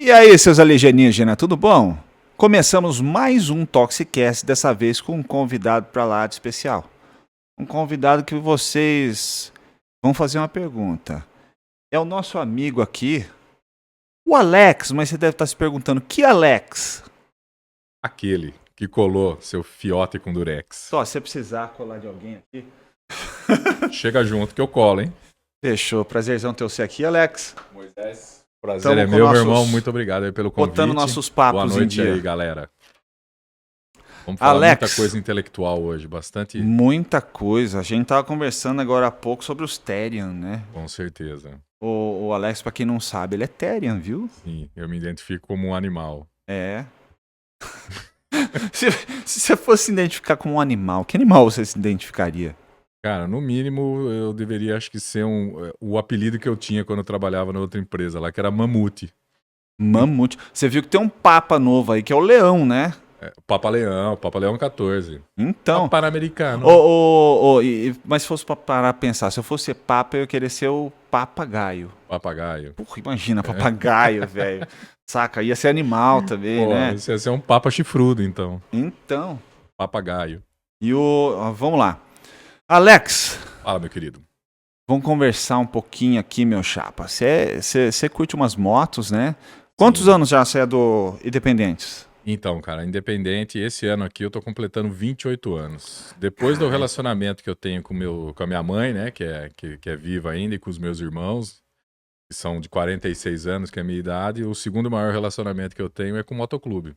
E aí, seus alienígenas, tudo bom? Começamos mais um Toxicast, dessa vez com um convidado pra lá de especial. Um convidado que vocês vão fazer uma pergunta. É o nosso amigo aqui, o Alex, mas você deve estar se perguntando, que Alex? Aquele que colou seu fiote com durex. Só, se você precisar colar de alguém aqui. Chega junto que eu colo, hein? Fechou, prazerzão ter você aqui, Alex. Moisés, prazer Tamo é com meu, meu nossos- irmão. Muito obrigado aí pelo convite. Botando nossos papos Boa em noite dia. aí, galera. Vamos falar Alex. muita coisa intelectual hoje, bastante, Muita coisa. A gente tava conversando agora há pouco sobre os Therian, né? com certeza. O Alex, pra quem não sabe, ele é Therian, viu? Sim, eu me identifico como um animal. É. se você fosse se identificar como um animal, que animal você se identificaria? Cara, no mínimo eu deveria, acho que ser o apelido que eu tinha quando eu trabalhava na outra empresa lá, que era Mamute. Mamute. Você viu que tem um papa novo aí, que é o leão, né? Papa Leão 14. Então. Pan-americano. Mas se fosse pra parar pra pensar, se eu fosse ser papa, eu ia querer ser o papagaio. Papagaio. Porra, imagina, papagaio, velho. Saca? Ia ser animal também, Pô, né? você ia ser um papa chifrudo, então. Então. Papagaio. Vamos lá. Alex, Fala, meu querido. vamos conversar um pouquinho aqui, meu chapa. Você curte umas motos, né? Quantos Sim. anos já você é do Independentes? Então, cara, independente, esse ano aqui eu tô completando 28 anos. Depois do relacionamento que eu tenho com a minha mãe, né, que é viva ainda, e com os meus irmãos, que são de 46 anos, que é a minha idade, o segundo maior relacionamento que eu tenho é com o motoclube.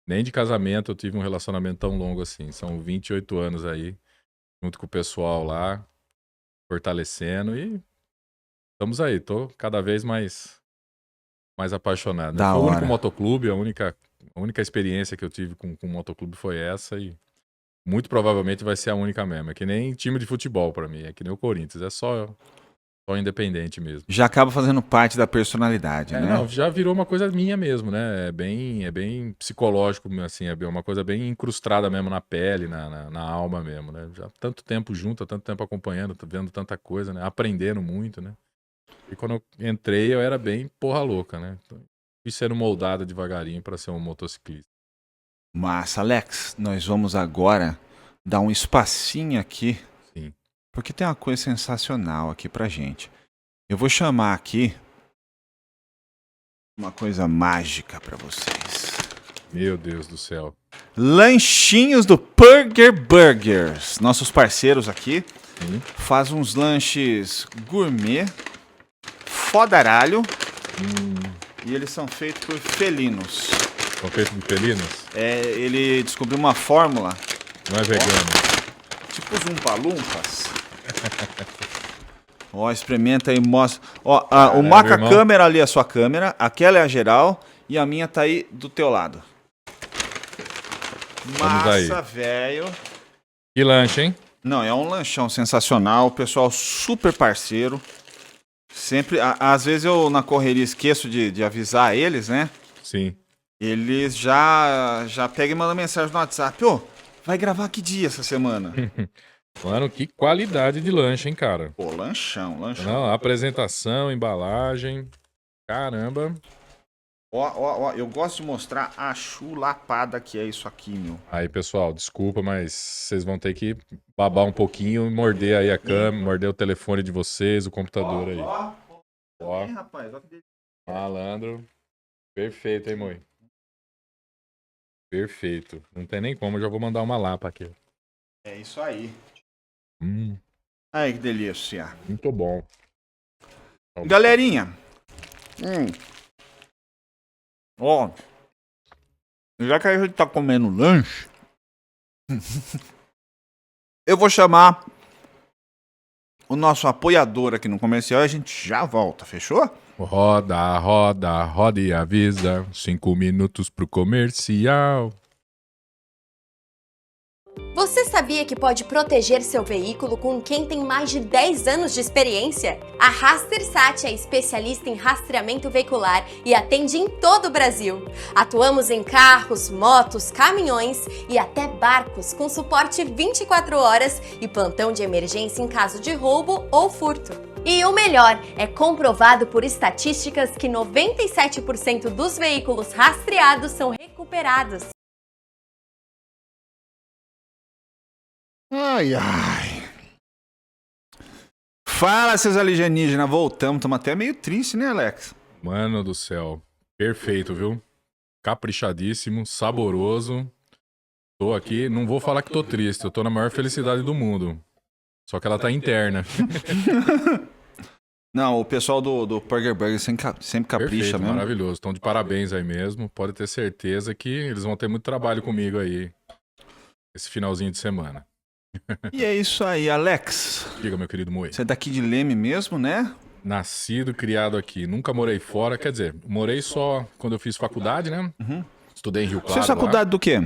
Nem de casamento eu tive um relacionamento tão longo assim. São 28 anos aí, junto com o pessoal lá, fortalecendo e estamos aí. Tô cada vez mais apaixonado. Da Foi o único hora. motoclube, a única experiência que eu tive com motoclube foi essa e muito provavelmente vai ser a única mesmo. É que nem time de futebol pra mim, é que nem o Corinthians, é só independente mesmo. Já acaba fazendo parte da personalidade, né? Não, já virou uma coisa minha mesmo, né? É bem psicológico, assim, é uma coisa bem incrustada mesmo na pele, na alma mesmo, né? Já tanto tempo junto, há tanto tempo acompanhando, vendo tanta coisa, né? Aprendendo muito, né? E quando eu entrei, eu era bem porra louca, né? Então, fui sendo moldado devagarinho pra ser um motociclista. Massa, Alex, nós vamos agora dar um espacinho aqui, Sim. porque tem uma coisa sensacional aqui pra gente. Eu vou chamar aqui uma coisa mágica pra vocês. Meu Deus do céu. Lanchinhos do Burger Burgers. Nossos parceiros aqui Sim. faz uns lanches gourmet, fodaralho, e eles são feitos por felinos. São feitos de felinos? Ele descobriu uma fórmula, Não é vegano. tipo os umpa-lumpas. Ó, experimenta aí, mostra. Ó, o meu maca irmão. câmera ali é a sua câmera, aquela é a geral e a minha tá aí do teu lado. Vamos aí. Massa, velho. Que lanche, hein? Não, é um lanchão sensacional, o pessoal super parceiro. Sempre, às vezes eu na correria esqueço de avisar eles, né? Sim. Eles já pegam e mandam mensagem no WhatsApp. Ô, vai gravar que dia essa semana? Mano, que qualidade de lanche, hein, cara? Pô, lanchão. Não, apresentação, embalagem. Caramba. Ó, eu gosto de mostrar a chulapada que é isso aqui, meu. Aí, pessoal, desculpa, mas vocês vão ter que babar um pouquinho e morder aí a câmera, morder o telefone de vocês, o computador aí. Ó. Rapaz, ó que delícia. Malandro. Perfeito, hein, Moi? Perfeito. Não tem nem como, eu já vou mandar uma lapa aqui. É isso aí. Hum, Ai, que delícia. muito bom. Galerinha. Ó. Já que a gente tá comendo lanche, eu vou chamar o nosso apoiador aqui no comercial e a gente já volta, fechou? Roda, roda, roda e avisa. 5 minutos pro comercial. Você sabia que pode proteger seu veículo com quem tem mais de 10 anos de experiência? A Rastersat é especialista em rastreamento veicular e atende em todo o Brasil. Atuamos em carros, motos, caminhões e até barcos com suporte 24 horas e plantão de emergência em caso de roubo ou furto. E o melhor, é comprovado por estatísticas que 97% dos veículos rastreados são recuperados. Ai, ai. Fala, seus alienígenas. Voltamos. Estamos até meio triste, né, Alex? Mano do céu. Perfeito, viu? Caprichadíssimo, saboroso. Tô aqui, não vou falar que tô triste, eu tô na maior felicidade do mundo. Só que ela tá interna. Não, o pessoal do Burger Burger sempre capricha Perfeito, mesmo. maravilhoso. Estão de parabéns aí mesmo. Pode ter certeza que eles vão ter muito trabalho comigo aí. Esse finalzinho de semana. E é isso aí, Alex. Diga, meu querido Moe. Você é daqui de Leme mesmo, né? Nascido, criado aqui. Nunca morei fora. Quer dizer, morei só quando eu fiz faculdade, né? Estudei em Rio Você Claro. fez faculdade do quê?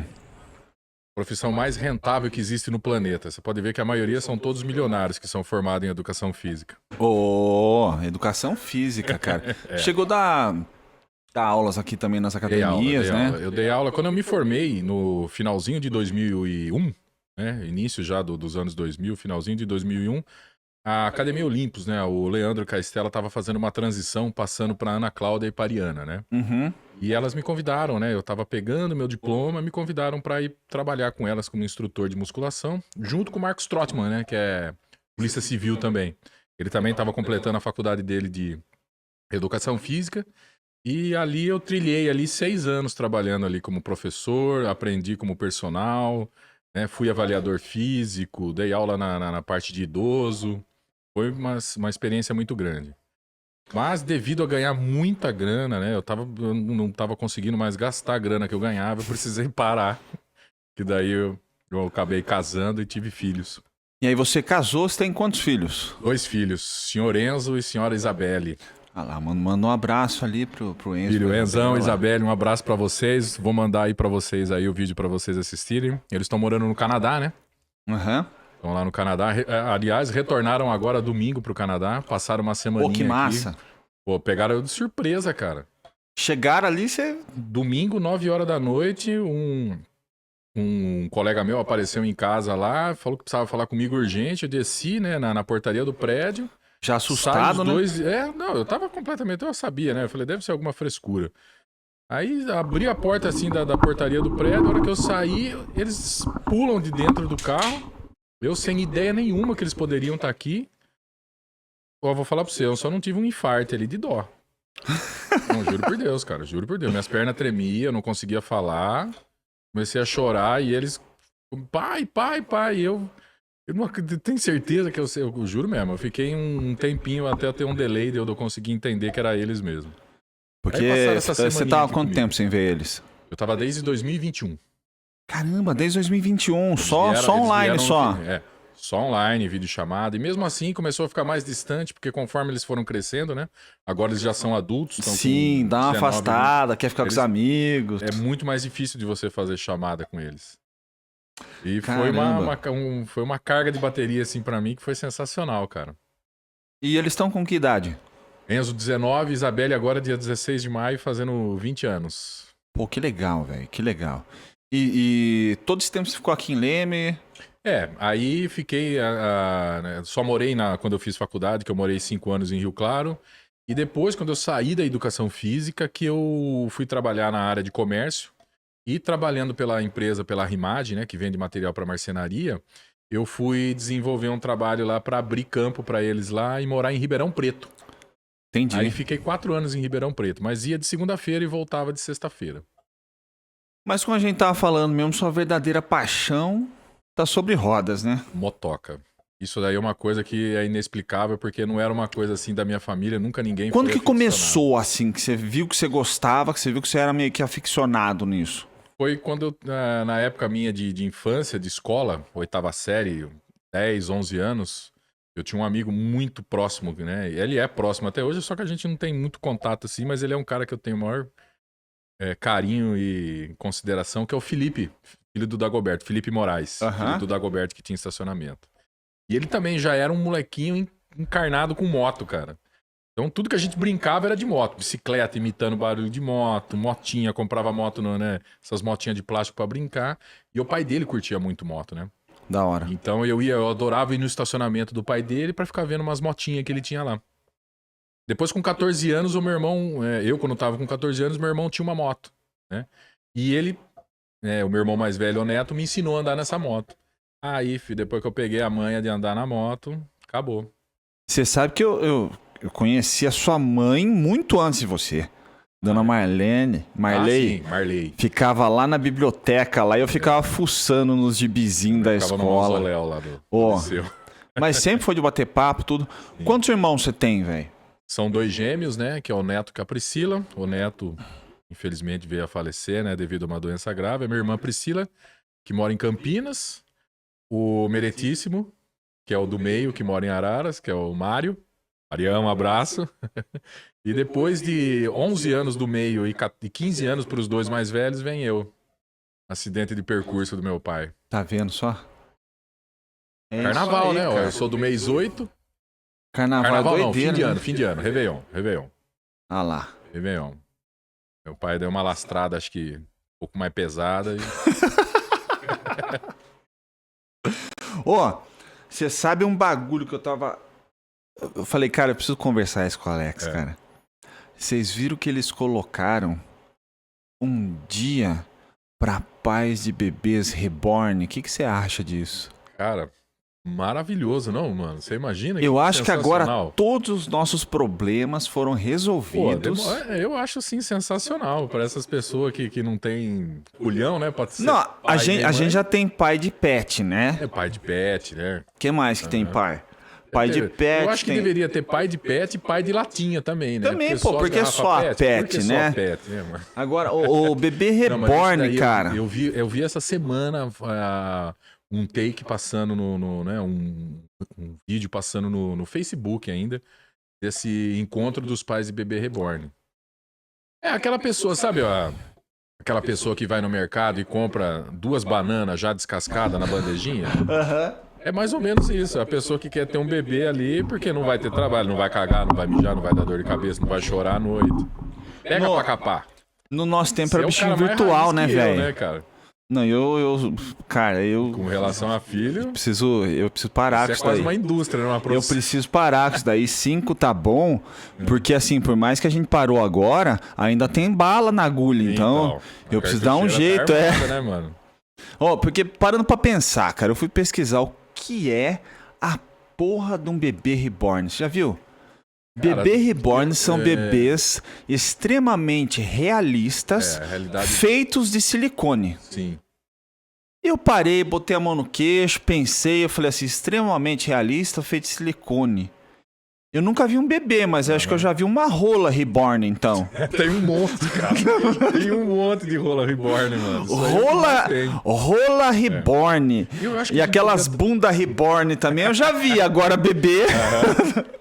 Profissão mais rentável que existe no planeta. Você pode ver que a maioria são todos milionários que são formados em educação física. Educação física, cara. Chegou a dar aulas aqui também nas Dei academias, né? aula. Eu dei aula quando eu me formei no finalzinho de 2001, né? Início já dos anos 2000, finalzinho de 2001. A Academia Olympus, né? O Leandro Caestela estava fazendo uma transição, passando para Ana Cláudia e Pariana, né? Uhum. E elas me convidaram, né? Eu estava pegando meu diploma, me convidaram para ir trabalhar com elas como instrutor de musculação, junto com o Marcos Trotman, né? Que é polícia civil também. Ele também estava completando a faculdade dele de educação física. E ali eu trilhei ali 6 anos trabalhando ali como professor, aprendi como personal, né? Fui avaliador físico, dei aula na parte de idoso. Foi uma experiência muito grande. Mas devido a ganhar muita grana, né? Eu não estava conseguindo mais gastar a grana que eu ganhava, eu precisei parar. Que daí eu acabei casando e tive filhos. E aí você casou, você tem quantos filhos? 2 filhos, senhor Enzo e senhora Isabelle. Ah lá, manda um abraço ali pro Enzo. Filho pra Enzão, Isabela. Isabelle, um abraço pra vocês. Vou mandar aí pra vocês aí o vídeo pra vocês assistirem. Eles estão morando no Canadá, né? Aham. Estão lá no Canadá. Aliás, retornaram agora domingo pro Canadá. Passaram uma semaninha Pô, que massa. aqui. Pô, pegaram eu de surpresa, cara. Chegaram ali, você... Domingo, 9 horas da noite, um colega meu apareceu em casa lá, falou que precisava falar comigo urgente. Eu desci, né, na portaria do prédio. Já Sai assustado, os né? dois. Não, eu tava completamente. Eu sabia, né? Eu falei, deve ser alguma frescura. Aí abri a porta assim da portaria do prédio. A hora que eu saí, eles pulam de dentro do carro. Eu sem ideia nenhuma que eles poderiam estar aqui. Eu vou falar pra você, eu só não tive um infarto ali de dó. Não, juro por Deus, cara, juro por Deus. Minhas pernas tremiam, eu não conseguia falar. Comecei a chorar e eles. Pai. Eu não acredito, tenho certeza que eu juro mesmo. Eu fiquei um tempinho até ter um delay de eu conseguir entender que era eles mesmo. Porque Aí passaram essa você semaninha tava há aqui quanto comigo. tempo sem ver eles? Eu tava desde 2021. Caramba, desde 2021, só Eles online vieram só. Só online, videochamada. E mesmo assim começou a ficar mais distante, porque conforme eles foram crescendo, né? Agora eles já são adultos. Estão Sim, com dá uma 19, afastada, quer ficar com os Eles- amigos. É muito mais difícil de você fazer chamada com eles. E Caramba. foi uma carga de bateria, assim, pra mim, que foi sensacional, cara. E eles estão com que idade? Enzo, 19, Isabelle agora, dia 16 de maio, fazendo 20 anos. Pô, que legal, velho, que legal. E todo esse tempo você ficou aqui em Leme? Aí fiquei, né, só morei quando eu fiz faculdade, que eu morei 5 anos em Rio Claro. E depois, quando eu saí da educação física, que eu fui trabalhar na área de comércio. E trabalhando pela empresa, pela Rimad, né, que vende material para marcenaria, eu fui desenvolver um trabalho lá para abrir campo para eles lá e morar em Ribeirão Preto. Entendi. Aí fiquei 4 anos em Ribeirão Preto, mas ia de segunda-feira e voltava de sexta-feira. Mas como a gente tava falando mesmo, sua verdadeira paixão tá sobre rodas, né? Motoca. Isso daí é uma coisa que é inexplicável, porque não era uma coisa assim da minha família, nunca ninguém Quando foi que aficionado. começou assim, que você viu que você gostava, que você viu que você era meio que aficionado nisso? Foi quando, na época minha de infância, de escola, 8ª série, 10, 11 anos, eu tinha um amigo muito próximo, né? Ele é próximo até hoje, só que a gente não tem muito contato assim, mas ele é um cara que eu tenho o maior carinho e consideração, que é o Felipe filho do Dagoberto, Felipe Moraes, filho do Dagoberto que tinha estacionamento. E ele também já era um molequinho encarnado com moto, cara. Então tudo que a gente brincava era de moto. Bicicleta imitando barulho de moto, motinha, comprava moto, né? Essas motinhas de plástico pra brincar. E o pai dele curtia muito moto, né? Da hora. Então eu adorava ir no estacionamento do pai dele pra ficar vendo umas motinhas que ele tinha lá. Depois, com 14 anos, o meu irmão... eu, quando tava com 14 anos, meu irmão tinha uma moto, né? E ele, o meu irmão mais velho, o Neto, me ensinou a andar nessa moto. Aí, filho, depois que eu peguei a manha de andar na moto, acabou. Você sabe que eu conheci a sua mãe muito antes de você. Dona Marley. Sim, Marley. Ficava lá na biblioteca lá e eu ficava fuçando nos gibizinhos da Ficava escola. no mausoléu lá do liceu. Mas sempre foi de bater papo, tudo. Sim. Quantos irmãos você tem, velho? São 2 gêmeos, né? Que é o Neto e a Priscila. O Neto, infelizmente, veio a falecer, né? Devido a uma doença grave. A minha irmã Priscila, que mora em Campinas. O Meretíssimo, que é o do meio, que mora em Araras, que é o Mário. Marião, um abraço. E depois de 11 anos do meio e 15 anos para os 2 mais velhos, vem eu. Acidente de percurso do meu pai. Tá vendo só? Carnaval, aí, né? cara. Eu sou do mês 8. Carnaval não, doideira, fim de ano, né? fim de ano. Réveillon. Ah lá. Réveillon. Meu pai deu uma lastrada, acho que um pouco mais pesada. Ó, você sabe um bagulho que eu tava... Eu falei, cara, eu preciso conversar isso com o Alex, cara. Vocês viram que eles colocaram um dia pra pais de bebês reborn? O que você acha disso? Cara, maravilhoso, não, mano? Você imagina? Eu acho que agora sensacional. todos os nossos problemas foram resolvidos. Eu acho, sim, sensacional para essas pessoas que não tem culhão, né? Pode ser Não, pai, a nem mãe. gente já tem pai de pet, né? É pai de pet, né? O que mais que tem pai? Pai de pet. Eu acho que tem... deveria ter pai de pet e pai de latinha também, né? Também, Porque pô, porque é as só a garrafas pet, porque né? Só a pet, né, mano? Agora, o bebê Não, mas isso reborn, daí cara. Eu vi essa semana um take passando né, um vídeo passando no Facebook ainda, desse encontro dos pais de bebê reborn. É aquela pessoa, sabe, aquela pessoa que vai no mercado e compra 2 bananas já descascadas na bandejinha? É mais ou menos isso. A pessoa que quer ter um bebê ali porque não vai ter trabalho, não vai cagar, não vai mijar, não vai dar dor de cabeça, não vai chorar à noite. Pega pra capar. No nosso tempo Você era é o bichinho cara mais virtual, raiz né, que eu, velho? né, cara? Não, cara, eu Com relação a filho, preciso parar você com é isso quase daí. uma indústria, né? Eu preciso parar com isso daí. 5 tá bom, porque assim, por mais que a gente parou agora, ainda tem bala na agulha, então eu preciso dar um jeito, tá armada, né, mano? Ó, porque parando pra pensar, cara, eu fui pesquisar o que é a porra de um bebê reborn. Você já viu? Cara, Bebê reborn são bebês extremamente realistas, realidade. feitos de silicone. Sim. Eu parei, botei a mão no queixo, pensei, eu falei assim, extremamente realista, feito de silicone. Eu nunca vi um bebê, mas eu acho que eu já vi uma rola reborn, então. Tem um monte, cara. Tem um monte de rola reborn, mano. Isso aí é o que mais tem. Rola reborn. Eu acho E que aquelas bunda reborn também, eu já vi. Agora bebê...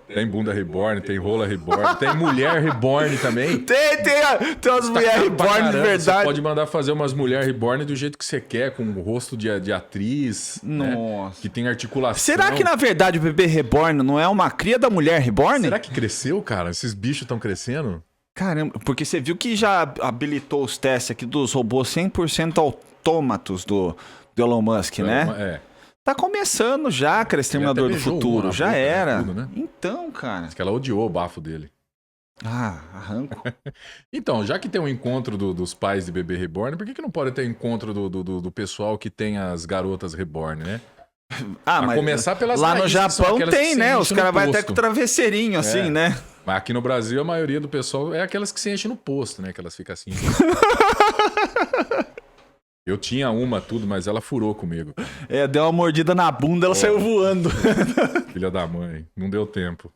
Tem bunda reborn, tem rola reborn, tem mulher reborn também. Tem umas mulheres reborn de verdade. Você pode mandar fazer umas mulher reborn do jeito que você quer, com o rosto de atriz. Nossa. Né? Que tem articulação. Será que, na verdade, o bebê reborn não é uma cria da mulher reborn? Será que cresceu, cara? Esses bichos estão crescendo? Caramba, porque você viu que já habilitou os testes aqui dos robôs 100% autômatos do Elon Musk, né? É. Tá começando já, cara, Exterminador do Futuro. Já boca, era. Tudo, né? Então, cara. Diz que ela odiou o bafo dele. Ah, arranco. Então, já que tem um encontro dos pais de bebê reborn, por que não pode ter encontro do pessoal que tem as garotas reborn, né? Ah, mas começar pelas lá no raízes, que são Japão aquelas tem, que se né? Os enchem no caras vão até posto. com travesseirinho, assim, né? Mas aqui no Brasil, a maioria do pessoal é aquelas que se enchem no posto, né? Que elas ficam assim. Eu tinha uma, tudo, mas ela furou comigo. Deu uma mordida na bunda, ela saiu voando. Filha da mãe. Não deu tempo.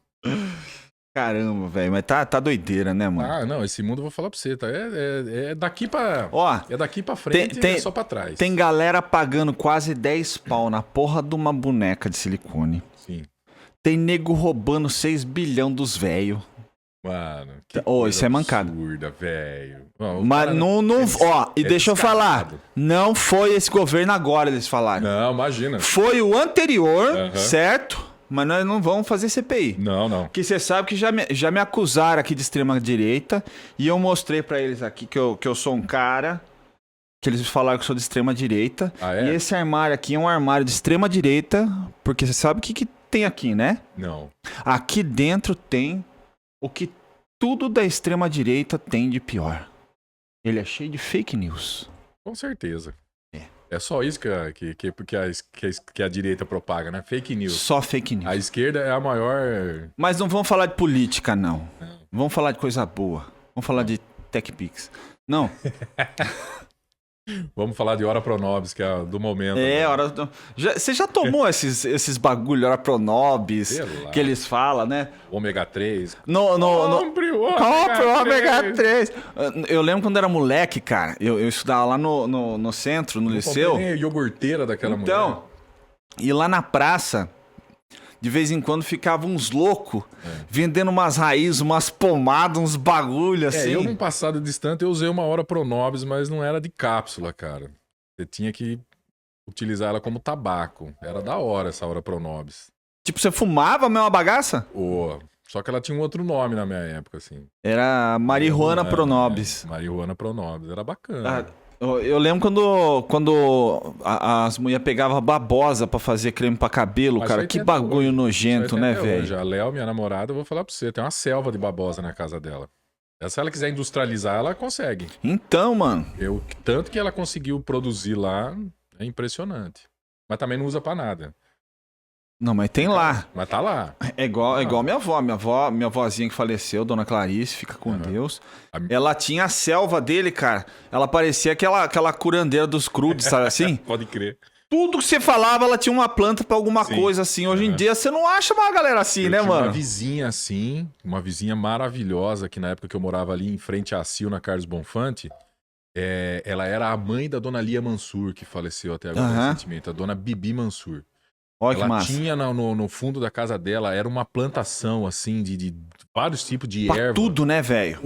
Caramba, velho. Mas tá doideira, né, mano? Ah, não. Esse mundo eu vou falar pra você, tá? É daqui pra... Ó, é daqui pra frente e é só pra trás. Tem galera pagando quase 10 pau na porra de uma boneca de silicone. Sim. Tem nego roubando 6 bilhão dos velhos. Mano, que Ô, coisa isso é mancada. absurda, velho. Ó, Mas cara, não, ó, e é deixa eu falar, descarado. não foi esse governo agora, eles falaram. Não, imagina. Foi o anterior, Aham. certo? Mas nós não vamos fazer CPI. Não, não. Que você sabe que já me acusaram aqui de extrema direita e eu mostrei pra eles aqui que eu sou um cara que eles falaram que eu sou de extrema direita. Ah, é? E esse armário aqui é um armário de extrema direita, porque você sabe o que tem aqui, né? Não. Aqui dentro tem o que tudo da extrema direita tem de pior. Ele é cheio de fake news. Com certeza. É. É só isso que a direita propaga, né? Fake news. Só fake news. A esquerda é a maior. Mas não vamos falar de política, não. Vamos falar de coisa boa. Vamos falar de TechPix. Não. Vamos falar de Hora Pronobis, que é a do momento. É, né? hora. Você já tomou esses bagulho, hora Pronobis, Sei lá. que eles falam, né? Ômega 3. No, Compre o Compre o ômega ômega 3. Eu lembro quando era moleque, cara. Eu estudava lá no centro, no liceu. Nem a iogurteira daquela mulher. Então, e lá na praça, de vez em quando ficavam uns loucos vendendo umas raízes, umas pomadas, uns bagulho assim. Eu num passado distante eu usei uma Hora Pronobis, mas não era de cápsula, cara. Você tinha que utilizar ela como tabaco. Era da hora essa Hora Pronobis. Tipo, você fumava a mesma bagaça? Só que ela tinha um outro nome na minha época, assim. Era Marihuana Pronobis. Marihuana Pronobis. Era bacana. Eu lembro quando as mulheres pegavam babosa pra fazer creme pra cabelo, Mas cara. isso Que aí tem até bagulho hoje. nogento, Isso aí né, tem até hoje. velho? A Léo, minha namorada, eu vou falar pra você, tem uma selva de babosa na casa dela. Se ela quiser industrializar, ela consegue. Então, mano. Tanto que ela conseguiu produzir lá, é impressionante. Mas também não usa pra nada. Não, mas tem lá. Mas tá lá. É igual minha avó. Minha avózinha que faleceu, Dona Clarice, fica com Deus. Ela tinha a selva dele, cara. Ela parecia aquela curandeira dos crudos, sabe assim? Pode crer. Tudo que você falava, ela tinha uma planta pra alguma Sim. coisa assim. Hoje em dia, você não acha uma galera assim, né, Tinha mano? uma vizinha assim, uma vizinha maravilhosa, que na época que eu morava ali em frente à Sil, na Carlos Bonfante, ela era a mãe da Dona Lia Mansur, que faleceu até agora recentemente, a Dona Bibi Mansur. Olha que Ela massa. tinha no fundo da casa dela, era uma plantação, assim, de vários tipos de Pra erva. tudo, né, velho?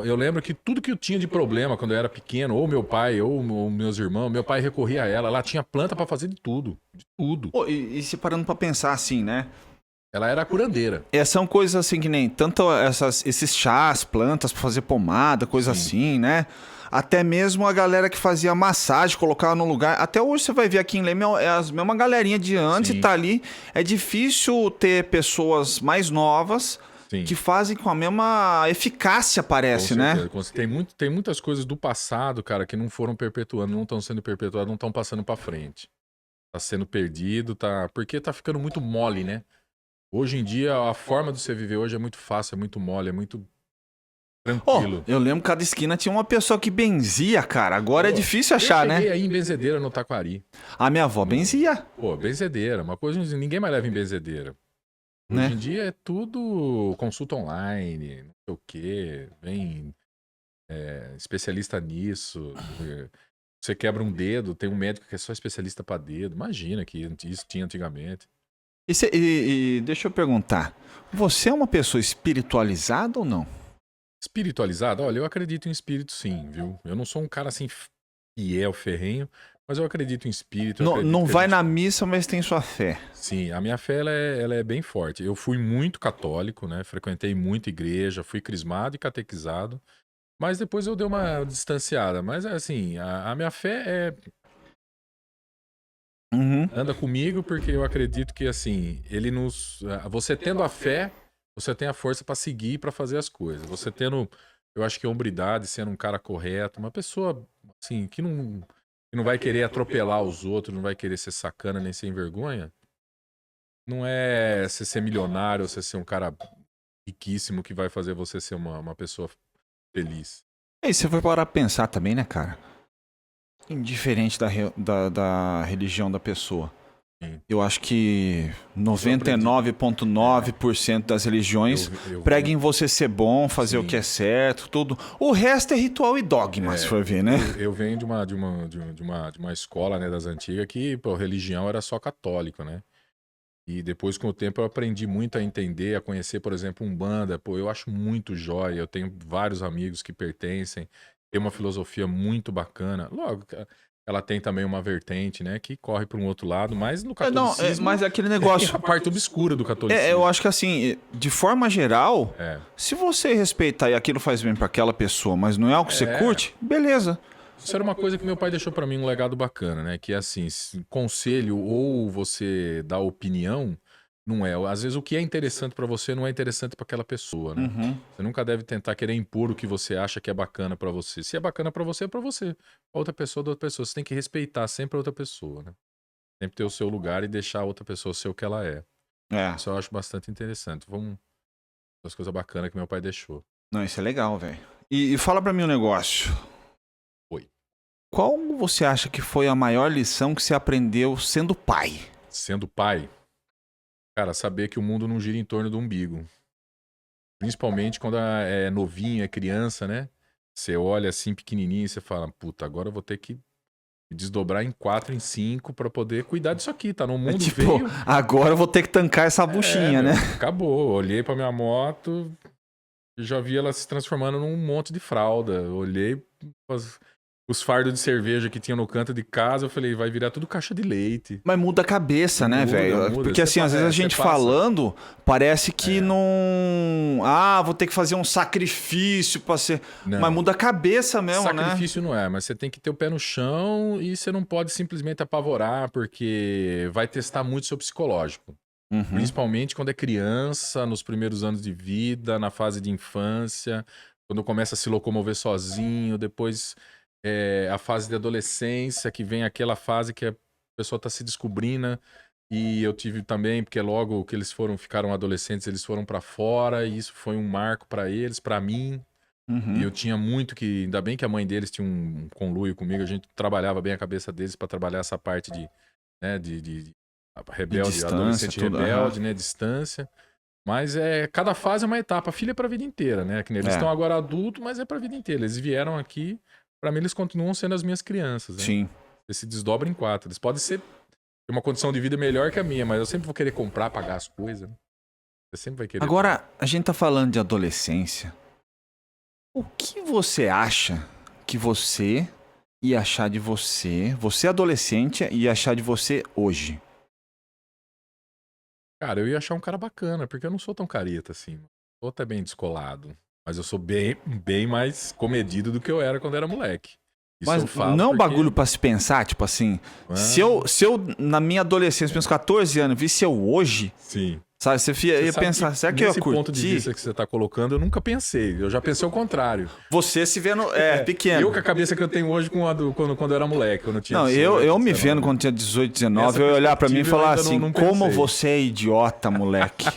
Eu lembro que tudo que eu tinha de problema quando eu era pequeno, ou meu pai, ou meus irmãos, meu pai recorria a ela. Ela tinha planta pra fazer de tudo. De tudo. Pô, e se parando pra pensar assim, né? Ela era a curandeira. São coisas assim que nem tanto esses chás, plantas pra fazer pomada, coisa assim, né? Até mesmo a galera que fazia massagem, colocava no lugar. Até hoje você vai ver aqui em Leme, é as mesma galerinha de antes, Sim. tá ali. É difícil ter pessoas mais novas Sim. que fazem com a mesma eficácia, parece, Com né? certeza. Tem muitas coisas do passado, cara, que não foram perpetuando, não estão sendo perpetuadas, não estão passando pra frente. Tá sendo perdido, porque tá ficando muito mole, né? Hoje em dia, a forma de você viver hoje é muito fácil, é muito mole, é muito tranquilo. Eu lembro que cada esquina tinha uma pessoa que benzia, cara. Agora é difícil achar, Eu né? cheguei aí em benzedeira no Taquari. A minha avó benzia, Pô, benzedeira, uma coisa ninguém mais leva em benzedeira. né? Hoje em dia é tudo consulta online, não sei o quê, vem especialista nisso. Você quebra um dedo, tem um médico que é só especialista pra dedo. Imagina que isso tinha antigamente. E deixa eu perguntar, você é uma pessoa espiritualizada ou não? Espiritualizado? Olha, eu acredito em espírito sim, viu? Eu não sou um cara assim fiel, ferrenho, mas eu acredito em espírito. Não vai na missa, mas tem sua fé. Sim, a minha fé ela é bem forte. Eu fui muito católico, né? Frequentei muita igreja, fui crismado e catequizado, mas depois eu dei uma distanciada. Mas assim, a minha fé Uhum. anda comigo porque eu acredito que assim, você tendo a fé, você tem a força pra seguir, pra fazer as coisas. Você tendo, eu acho que hombridade, sendo um cara correto, uma pessoa assim que não vai querer atropelar os outros, não vai querer ser sacana nem sem vergonha. Não é você ser milionário ou você ser um cara riquíssimo que vai fazer você ser uma pessoa feliz. E você vai parar pra pensar também, né, cara? Indiferente da religião da pessoa. Sim. Eu acho que 99,9% das religiões pregam em você ser bom, fazer o que é certo, tudo. O resto é ritual e dogma, se for ver, né? Eu venho de uma escola, né, das antigas que, pô, religião era só católico, né? E depois, com o tempo, eu aprendi muito a entender, a conhecer, por exemplo, Umbanda. Pô, eu acho muito jóia. Eu tenho vários amigos que pertencem. Tem uma filosofia muito bacana. Logo, ela tem também uma vertente, né, que corre para um outro lado, mas no catolicismo Mas é aquele tem negócio. a parte obscura do catolicismo. Eu acho que assim, de forma geral, É. se você respeitar e aquilo faz bem pra aquela pessoa, mas não é o que você É. curte, beleza. Isso era uma coisa que meu pai deixou pra mim, um legado bacana, né? Que é assim, conselho ou você dá opinião, não é. Às vezes o que é interessante pra você não é interessante pra aquela pessoa, né? Uhum. Você nunca deve tentar querer impor o que você acha que é bacana pra você. Se é bacana pra você, é pra você. Pra outra pessoa, da outra pessoa. Você tem que respeitar sempre a outra pessoa, né? Sempre ter o seu lugar e deixar a outra pessoa ser o que ela é. É. Isso eu acho bastante interessante. Vamos das coisas bacanas que meu pai deixou. Não, isso é legal, velho. E fala pra mim um negócio. Oi. Qual você acha que foi a maior lição que você aprendeu sendo pai? Sendo pai, cara, saber que o mundo não gira em torno do umbigo. Principalmente quando é novinho, é criança, né? Você olha assim pequenininho e você fala, puta, agora eu vou ter que me desdobrar em 4, em 5 pra poder cuidar disso aqui, tá? No mundo Tipo, veio... agora eu vou ter que tancar essa buchinha, meu, né? Acabou. Olhei pra minha moto e já vi ela se transformando num monte de fralda. Olhei os fardos de cerveja que tinha no canto de casa, eu falei, vai virar tudo caixa de leite. Mas muda a cabeça, né, velho? Muda. Porque assim, às vezes a gente falando, parece que não... Ah, vou ter que fazer um sacrifício pra ser... Não. Mas muda a cabeça mesmo, né? Sacrifício não é, mas você tem que ter o pé no chão e você não pode simplesmente apavorar, porque vai testar muito seu psicológico. Uhum. Principalmente quando é criança, nos primeiros anos de vida, na fase de infância, quando começa a se locomover sozinho, depois a fase de adolescência, que vem aquela fase que a pessoa está se descobrindo. E eu tive também, porque logo que eles ficaram adolescentes, eles foram para fora, e isso foi um marco para eles, para mim. Uhum. E eu tinha muito que... Ainda bem que a mãe deles tinha um conluio comigo, a gente trabalhava bem a cabeça deles para trabalhar essa parte de rebelde, distância, adolescente tudo, rebelde, né? Distância. Mas cada fase é uma etapa. A filha é pra vida inteira, né? Que nem eles estão agora adultos, mas é pra vida inteira. Eles vieram aqui, pra mim eles continuam sendo as minhas crianças, né? Sim. Eles se desdobram em 4. Eles podem ter uma condição de vida melhor que a minha, mas eu sempre vou querer comprar, pagar as coisas, né? Você sempre vai querer. Agora, a gente tá falando de adolescência. O que você acha que você ia achar de você adolescente, ia achar de você hoje? Cara, eu ia achar um cara bacana, porque eu não sou tão careta assim. Sou até bem descolado. Mas eu sou bem, bem mais comedido do que eu era quando era moleque. Isso Mas eu falo não é um porque... bagulho pra se pensar, tipo assim, se eu na minha adolescência, meus 14 anos, visse eu hoje, Sim. sabe, você ia pensar, será que eu ia curtir? Nesse ponto de vista que você tá colocando, eu nunca pensei. Eu já pensei o contrário. Você se vendo pequeno. Eu com a cabeça que eu tenho hoje quando eu era moleque, quando eu tinha Não, 18, eu me 19. vendo quando tinha 18, 19, Essa eu ia olhar pra mim e perspectiva eu falar ainda assim, não como pensei. você é idiota, moleque.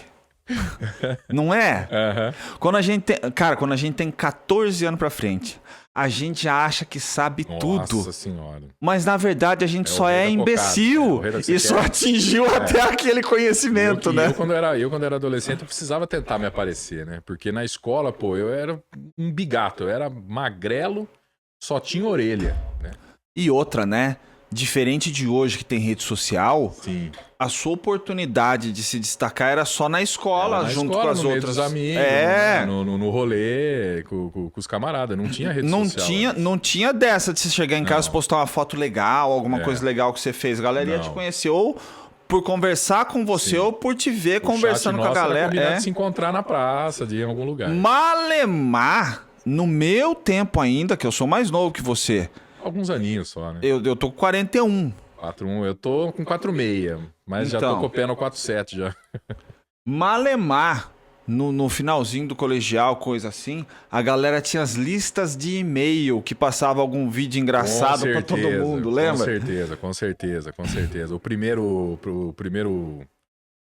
Não é? Aham. Quando a gente tem 14 anos pra frente, a gente acha que sabe tudo. Nossa senhora. Mas na verdade a gente É o só rei é da cocada, imbecil é o rei da que e você só quer. atingiu até aquele conhecimento, né? Eu, quando era adolescente, eu precisava tentar me aparecer, né? Porque na escola, pô, eu era um bigato. Eu era magrelo, só tinha orelha, né? E outra, né? Diferente de hoje que tem rede social, Sim. a sua oportunidade de se destacar era só na escola, Na junto escola, com as no meio outras. dos amigos, no rolê, com os camaradas. Não tinha rede social. Não tinha dessa de você chegar em casa e Não. postar uma foto legal, alguma coisa legal que você fez. A galera ia Não. te conhecer ou por conversar com você Sim. ou por te ver O conversando chat com a nosso era galera. combinado de se encontrar na praça, de ir em algum lugar. Malemar, no meu tempo ainda, que eu sou mais novo que você, Alguns aninhos só, né? eu tô com 41. 4,1, eu tô com 4,6, mas já Então. tô copiando 4,7 já. Malemar, no finalzinho do colegial, coisa assim, a galera tinha as listas de e-mail que passava algum vídeo engraçado pra todo mundo, lembra? Com certeza. O primeiro,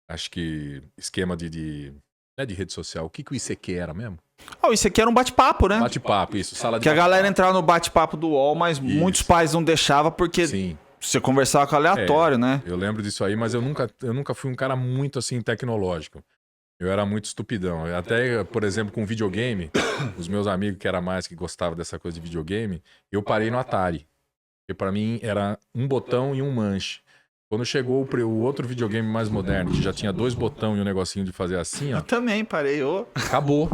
acho que esquema não é de rede social, o que o ICQ era mesmo? Isso aqui era um bate-papo, né? Bate-papo, isso, sala de Que a bate-papo. galera entrava no bate-papo do UOL, mas muitos pais não deixavam porque Sim. você conversava com aleatório, né? Eu lembro disso aí, mas eu nunca fui um cara muito assim tecnológico. Eu era muito estupidão. Até, por exemplo, com videogame, os meus amigos que era mais que gostavam dessa coisa de videogame, eu parei no Atari. Porque pra mim era um botão e um manche. Quando chegou o outro videogame mais moderno, que já tinha 2 botões e um negocinho de fazer assim, ó, Eu também parei, ô. acabou.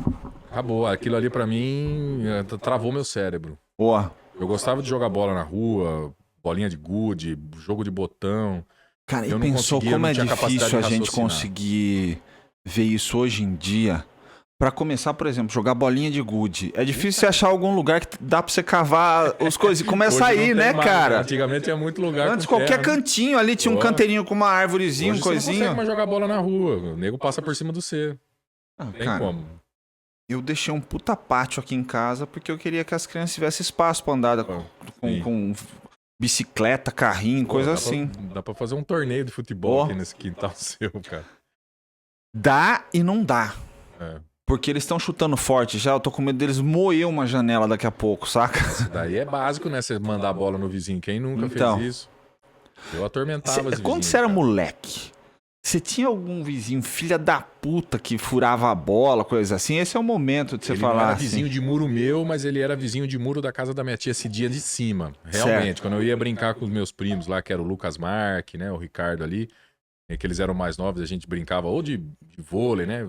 Acabou. Aquilo ali pra mim travou meu cérebro. Ó, Eu gostava de jogar bola na rua, bolinha de gude, jogo de botão. cara, e Eu não pensou conseguia, como não é tinha capacidade difícil a de gente raciocinar. conseguir ver isso hoje em dia. Pra começar, por exemplo, jogar bolinha de gude. É difícil você achar algum lugar que dá pra você cavar as coisas e começa a Hoje não ir, tem né, mais, cara? Antigamente tinha muito lugar Antes, com qualquer terra, né? cantinho ali tinha um Ó. canteirinho com uma árvorezinha, Hoje um você não consegue coisinho. mais jogar bola na rua. O nego passa por cima do C. Ah, Tem cara, como. eu deixei um puta pátio aqui em casa porque eu queria que as crianças tivessem espaço pra andar Sim. com bicicleta, carrinho, Pô, coisa dá assim. Dá pra fazer um torneio de futebol Ó. aqui nesse quintal seu, cara. Dá e não dá. É. Porque eles estão chutando forte já, eu tô com medo deles moer uma janela daqui a pouco, saca? Isso daí é básico, né? Você mandar a bola no vizinho. Quem nunca Então. fez isso? Eu atormentava os Quando vizinhos, você era cara. moleque, você tinha algum vizinho, filha da puta, que furava a bola, coisa assim? Esse é o momento de você Ele falar não era assim. vizinho de muro meu, mas ele era vizinho de muro da casa da minha tia, esse dia de cima. Realmente, quando eu ia brincar com os meus primos lá, que era o Lucas Marque, né? O Ricardo ali, que eles eram mais novos, a gente brincava ou de vôlei, né?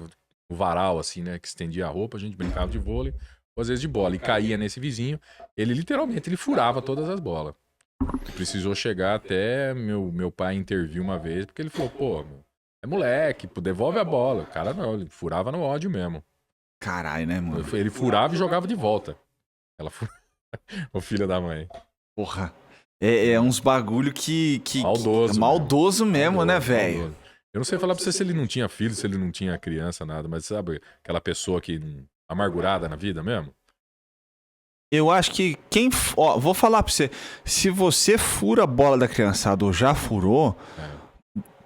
O varal, assim, né? Que estendia a roupa, a gente brincava de vôlei, ou às vezes de bola. E caía nesse vizinho, ele literalmente, ele furava todas as bolas. Precisou chegar até meu pai intervir uma vez, porque ele falou, pô, é moleque, pô, devolve a bola. O cara não, ele furava no ódio mesmo. Caralho, né, mano? Ele furava e jogava de volta. Ela o filho da mãe. Porra. É uns bagulho que Maldoso. é maldoso mesmo, né, Maldoso, velho? maldoso. Eu não sei falar pra você se ele não tinha filho, se ele não tinha criança, nada, mas sabe aquela pessoa que amargurada na vida mesmo? Eu acho que Ó, vou falar pra você. Se você fura a bola da criançada ou já furou,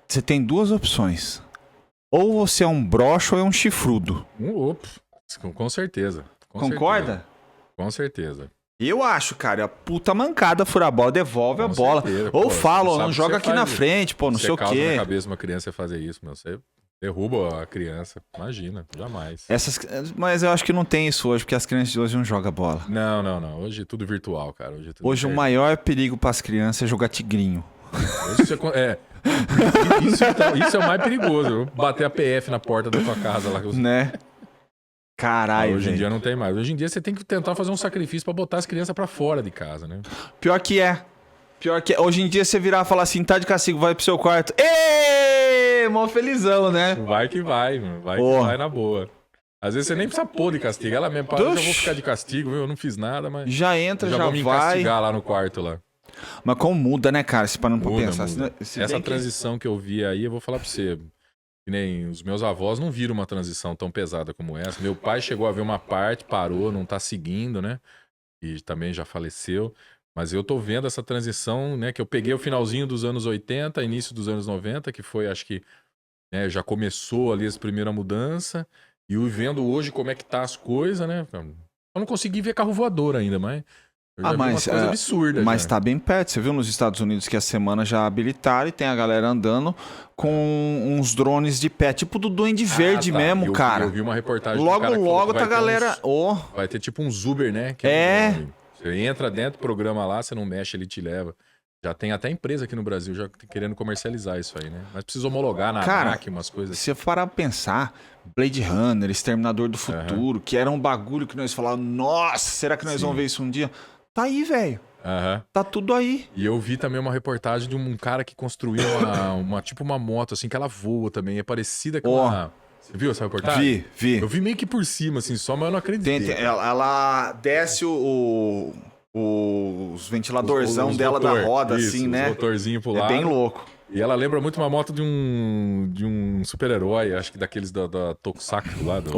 você tem duas opções. Ou você é um broxo ou é um chifrudo. Com certeza. Concorda? Certeza. Com certeza. Eu acho, cara, a puta mancada furar a bola, devolve a Com bola. certeza, Ou pô, fala, você ó, não sabe joga que você aqui na faz, frente, pô, não sei o causa quê. na cabeça uma criança fazer isso, meu. Você derruba a criança. Imagina, jamais. Mas eu acho que não tem isso hoje, porque as crianças de hoje não jogam bola. Não. Hoje é tudo virtual, cara. Hoje o maior perigo pras crianças é jogar tigrinho. Hoje você, isso é o mais perigoso. Bater a PF na porta da tua casa lá. Né? Caralho, Hoje em velho. dia não tem mais. Hoje em dia você tem que tentar fazer um sacrifício pra botar as crianças pra fora de casa, né? Pior que é. Hoje em dia você virar e falar assim, tá de castigo, vai pro seu quarto. Ê! Mó felizão, né? Vai que vai, mano. Vai que vai na boa. Às vezes você nem precisa pôr de castigo. Ela mesmo, eu já vou ficar de castigo, viu? Eu não fiz nada, mas Já entra, já vou me vai. castigar lá no quarto lá. Mas como muda, né, cara? Se parando pra Muda, pensar. muda. Essa transição que eu vi aí, eu vou falar pra você. Que nem os meus avós não viram uma transição tão pesada como essa. Meu pai chegou a ver uma parte, parou, não tá seguindo, né? E também já faleceu. Mas eu tô vendo essa transição, né? Que eu peguei o finalzinho dos anos 80, início dos anos 90, que foi, acho que, né, já começou ali essa primeira mudança. E eu vendo hoje como é que tá as coisas, né? Eu não consegui ver carro voador ainda, mas... Eu já vi umas coisas absurdas. Mas já. tá bem perto. Você viu nos Estados Unidos que a semana já habilitaram e tem a galera andando com uns drones de pé, tipo do Duende Verde mesmo, cara. Eu vi uma reportagem Logo, do cara que falou logo que tá a vai ter galera. vai ter tipo uns Uber, né? Que É. um drone. Você entra dentro do programa lá, você não mexe, ele te leva. Já tem até empresa aqui no Brasil já querendo comercializar isso aí, né? Mas precisa homologar na ANAC, umas coisas assim. Se você parar pra pensar, Blade Runner, Exterminador do Futuro, que era um bagulho que nós falávamos, nossa, será que nós vamos ver isso um dia? Tá aí, velho. Tá tudo aí. E eu vi também uma reportagem de um cara que construiu tipo uma moto, assim, que ela voa também. É parecida com uma... Você viu essa reportagem? Vi. Eu vi meio que por cima, assim, só, mas eu não acreditei. Ela desce os ventiladorzão dela da roda, isso, assim, né? Os motorzinhos pro lado. É bem louco. E ela lembra muito uma moto de um super-herói, acho que daqueles da Tokusatsu lá, do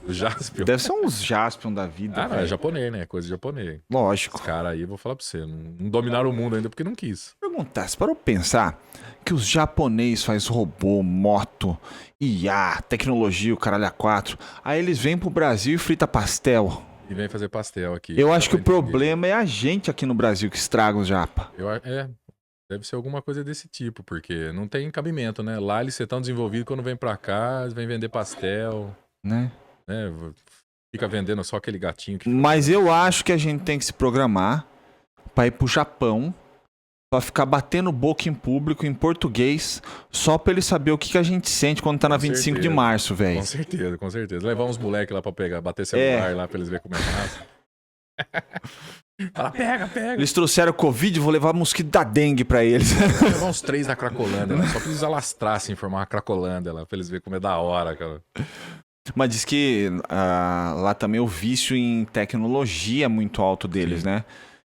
Jaspion. Deve ser uns Jaspion da vida. Não, é japonês, né? Coisa de japonês. Lógico. Os caras aí, eu vou falar pra você, não dominaram o mundo ainda porque não quis. Perguntar, você parou pra pensar que os japoneses faz robô, moto, IA, tecnologia, o caralho A4. Aí eles vêm pro Brasil e frita pastel. E vem fazer pastel aqui. Eu acho que o problema é a gente aqui no Brasil que estraga os japa. Deve ser alguma coisa desse tipo, porque não tem cabimento, né? Lá eles estão desenvolvidos, quando vem pra cá, eles vêm vender pastel, né? Fica vendendo só aquele gatinho que... Mas eu acho que a gente tem que se programar pra ir pro Japão pra ficar batendo boca em público, em português, só pra ele saber o que a gente sente quando tá na Com 25 de certeza. março, velho. Com certeza, com certeza. Levar uns moleques lá pra pegar, bater celular lá pra eles verem como é massa. Fala, pega. Eles trouxeram Covid, vou levar mosquito da dengue pra eles. Vou levar uns 3 da Cracolândia lá, só pra eles alastrar, assim, formar uma Cracolândia lá, pra eles verem como é da hora, cara. Mas diz que lá também o vício em tecnologia é muito alto deles, Sim. né?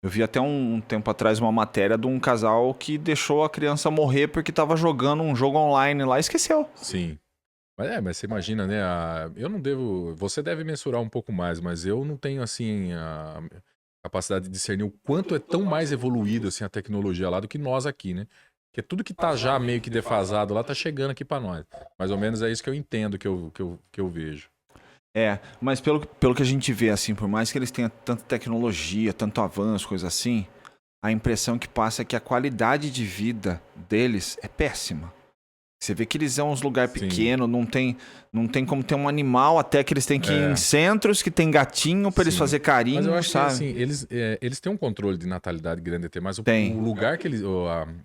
Eu vi até um tempo atrás uma matéria de um casal que deixou a criança morrer porque tava jogando um jogo online lá e esqueceu. Sim. Mas você imagina, né? Eu não devo. Você deve mensurar um pouco mais, mas eu não tenho, assim, a capacidade de discernir o quanto é tão mais evoluído, assim, a tecnologia lá do que nós aqui, né? Porque tudo que tá já meio que defasado lá tá chegando aqui pra nós. Mais ou menos é isso que eu entendo, que eu vejo. Mas pelo que a gente vê, assim, por mais que eles tenham tanta tecnologia, tanto avanço, coisa assim, a impressão que passa é que a qualidade de vida deles é péssima. Você vê que eles são uns lugares Sim. pequenos, não tem como ter um animal, até que eles têm que ir É. em centros que tem gatinho pra eles Sim. fazer carinho, Mas eu acho sabe? que assim, eles têm um controle de natalidade grande até, mas Tem. o lugar que eles.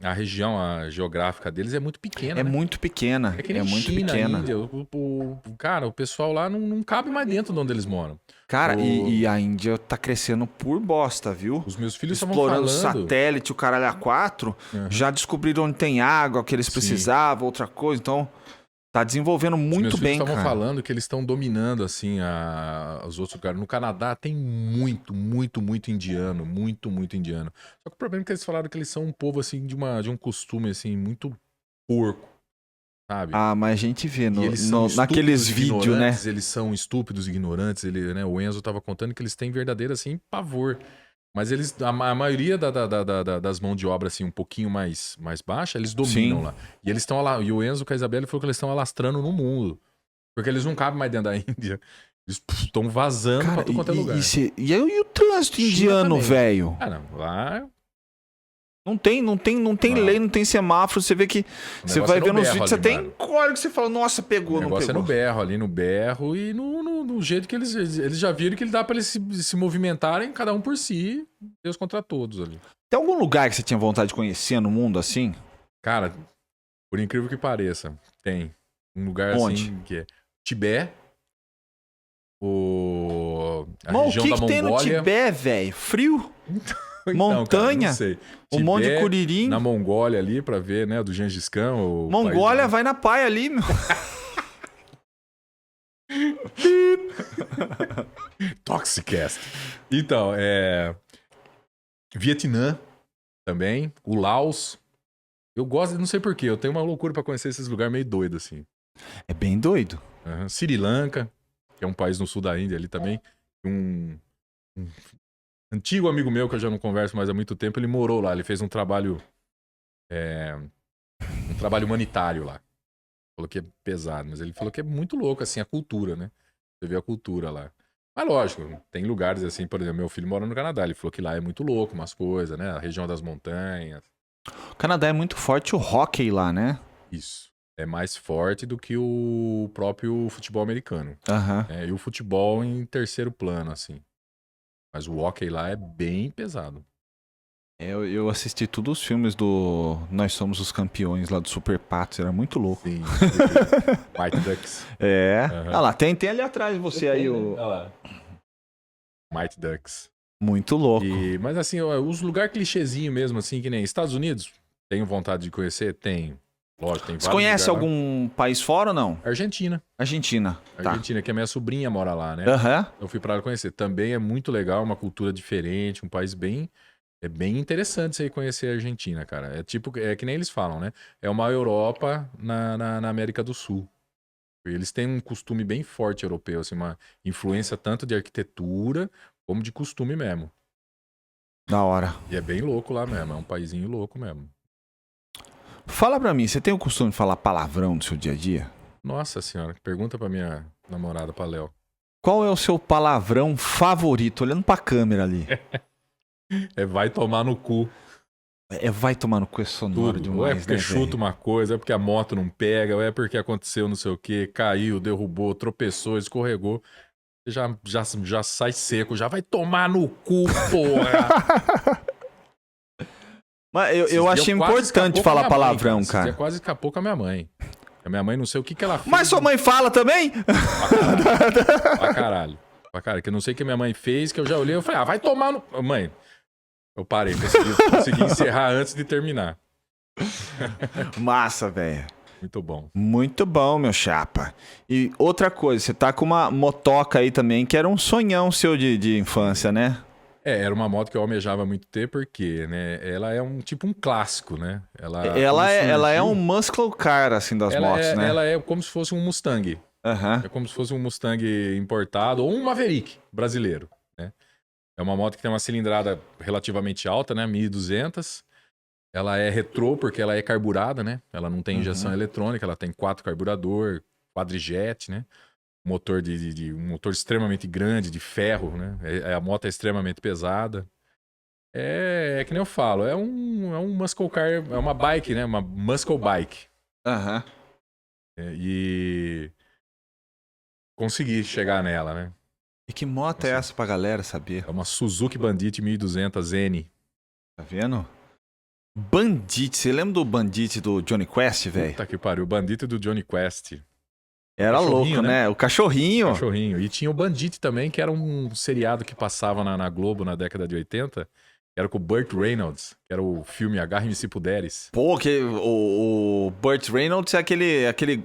A região geográfica deles é muito pequena. É né? muito pequena. É que nem muito China, pequena. Índia. Cara, o pessoal lá não cabe mais dentro de onde eles moram. Cara, O- e a Índia tá crescendo por bosta, viu? Os meus filhos estavam Explorando falando. satélite, o caralho A4, Uhum. já descobriram onde tem água, que eles Sim. precisavam, outra coisa. Então, tá desenvolvendo Os meus muito filhos bem, estavam cara. falando que eles estão dominando assim os outros lugares. No Canadá tem muito indiano, muito indiano. Só que o problema é que eles falaram que eles são um povo assim de um costume assim muito porco, sabe? Ah, mas a gente vê E eles são naqueles estúpidos, vídeos, né? ignorantes, eles são estúpidos, ignorantes. Né, o Enzo tava contando que eles têm verdadeiro assim pavor. Mas eles, a maioria das mãos de obra assim um pouquinho mais baixa, eles dominam Sim. lá. E eles estão lá. E o Enzo com a Isabela falou que eles estão alastrando no mundo, porque eles não cabem mais dentro da Índia. Eles estão vazando Cara, pra tudo quanto é lugar. e o trânsito China indiano, também. velho? Cara, lá Não tem Não. lei, não tem semáforo. Você vê que. o Você negócio vai é no ver nos berro vídeos, você ali, tem mano. encolhe que você fala, nossa, O pegou, não negócio é pegou. no berro, ali no berro e no jeito que eles já viram que ele dá pra eles se movimentarem, cada um por si, Deus contra todos ali. Tem algum lugar que você tinha vontade de conhecer no mundo assim? Cara, por incrível que pareça, tem um lugar Onde? assim que é Tibete, a Mas o região que, da que tem no Mongólia. Tibete, velho? Frio? Então, montanha? Cara, não sei. Um monte de Tibete, curirim? na Mongólia ali pra ver, né, do Gengis Khan. o Mongólia país- vai na paia ali, meu. Toxicast. Então, Vietnã também, o Laos. Eu gosto, não sei porquê, eu tenho uma loucura pra conhecer esses lugares meio doidos, assim. É bem doido. Uhum. Sri Lanka, que é um país no sul da Índia ali também. Um antigo amigo meu, que eu já não converso mais há muito tempo, ele morou lá, ele fez um trabalho humanitário lá. Falou que é pesado, mas ele falou que é muito louco, assim, a cultura, né? Você vê a cultura lá. Mas lógico, tem lugares assim, por exemplo, meu filho mora no Canadá, ele falou que lá é muito louco, umas coisas, né? A região das montanhas. O Canadá é muito forte o hockey lá, né? Isso. É mais forte do que o próprio futebol americano. Aham. E o futebol em terceiro plano, assim. Mas o hockey lá é bem pesado. Eu assisti todos os filmes do Nós Somos os Campeões lá do Super Patos, era muito louco. Sim. White Ducks. É. Aham. Ah lá, tem ali atrás de você aí o. Olha lá. Mighty Ducks. Muito louco. Mas assim, os lugares clichêzinho mesmo, assim, que nem Estados Unidos, tenho vontade de conhecer? Tenho. Lógico, tem vários Você conhece lugares lá. algum país fora ou não? Argentina. Argentina. Tá. Argentina, que a minha sobrinha mora lá, né? Aham. Eu fui pra lá conhecer. Também é muito legal, uma cultura diferente, um país bem... É bem interessante você ir conhecer a Argentina, cara. É tipo, é que nem eles falam, né? É uma Europa na América do Sul. Eles têm um costume bem forte europeu, assim, uma influência tanto de arquitetura como de costume mesmo. Da hora. E é bem louco lá mesmo, é um paizinho louco mesmo. Fala pra mim, você tem o costume de falar palavrão no seu dia a dia? Nossa senhora, pergunta pra minha namorada, pra Léo. Qual é o seu palavrão favorito? Olhando pra câmera ali. Vai tomar no cu. Vai tomar no cu, é sonoro Tudo. demais, Ou é porque né, chuta velho? uma coisa, é porque a moto não pega, ou é porque aconteceu não sei o quê, caiu, derrubou, tropeçou, escorregou. Já sai seco, já vai tomar no cu, porra. Mas eu Esses dias achei quase importante escapou com a falar minha mãe, palavrão, Esses dias cara. quase escapou com a minha mãe. A minha mãe, não sei o que ela fez. Mas sua mãe fala também? Pra caralho. Pra caralho. Que eu não sei o que minha mãe fez, que eu já olhei e falei, vai tomar no... Mãe, eu parei. Consegui encerrar antes de terminar. Massa, velho. Muito bom. Muito bom, meu chapa. E outra coisa, você tá com uma motoca aí também, que era um sonhão seu de infância, né? Era uma moto que eu almejava muito ter, porque, né? Ela é um clássico, né? Ela é um muscle car, assim, das motos, né? Ela é como se fosse um Mustang. Aham. É como se fosse um Mustang importado ou um Maverick brasileiro, né? É uma moto que tem uma cilindrada relativamente alta, né? 1.200. Ela é retrô porque ela é carburada, né? Ela não tem injeção eletrônica, ela tem 4 carburador, quadrijet, né? Motor um motor extremamente grande, de ferro, né? A moto é extremamente pesada. É que nem eu falo, é um muscle car, é uma bike, né? Uma muscle bike. Aham. E consegui chegar nela, né? E que moto é essa pra galera saber? É uma Suzuki Bandit 1200 N. Tá vendo? Bandit. Você lembra do Bandit do Johnny Quest, velho? Puta que pariu, o Bandit do Johnny Quest. Era Cachorrinho, louco, né? O cachorrinho. Cachorrinho. E tinha o Bandit também, que era um seriado que passava na Globo na década de 80. Que era com o Burt Reynolds, que era o filme Agarre-me Se Puderes. Pô, o Burt Reynolds é aquele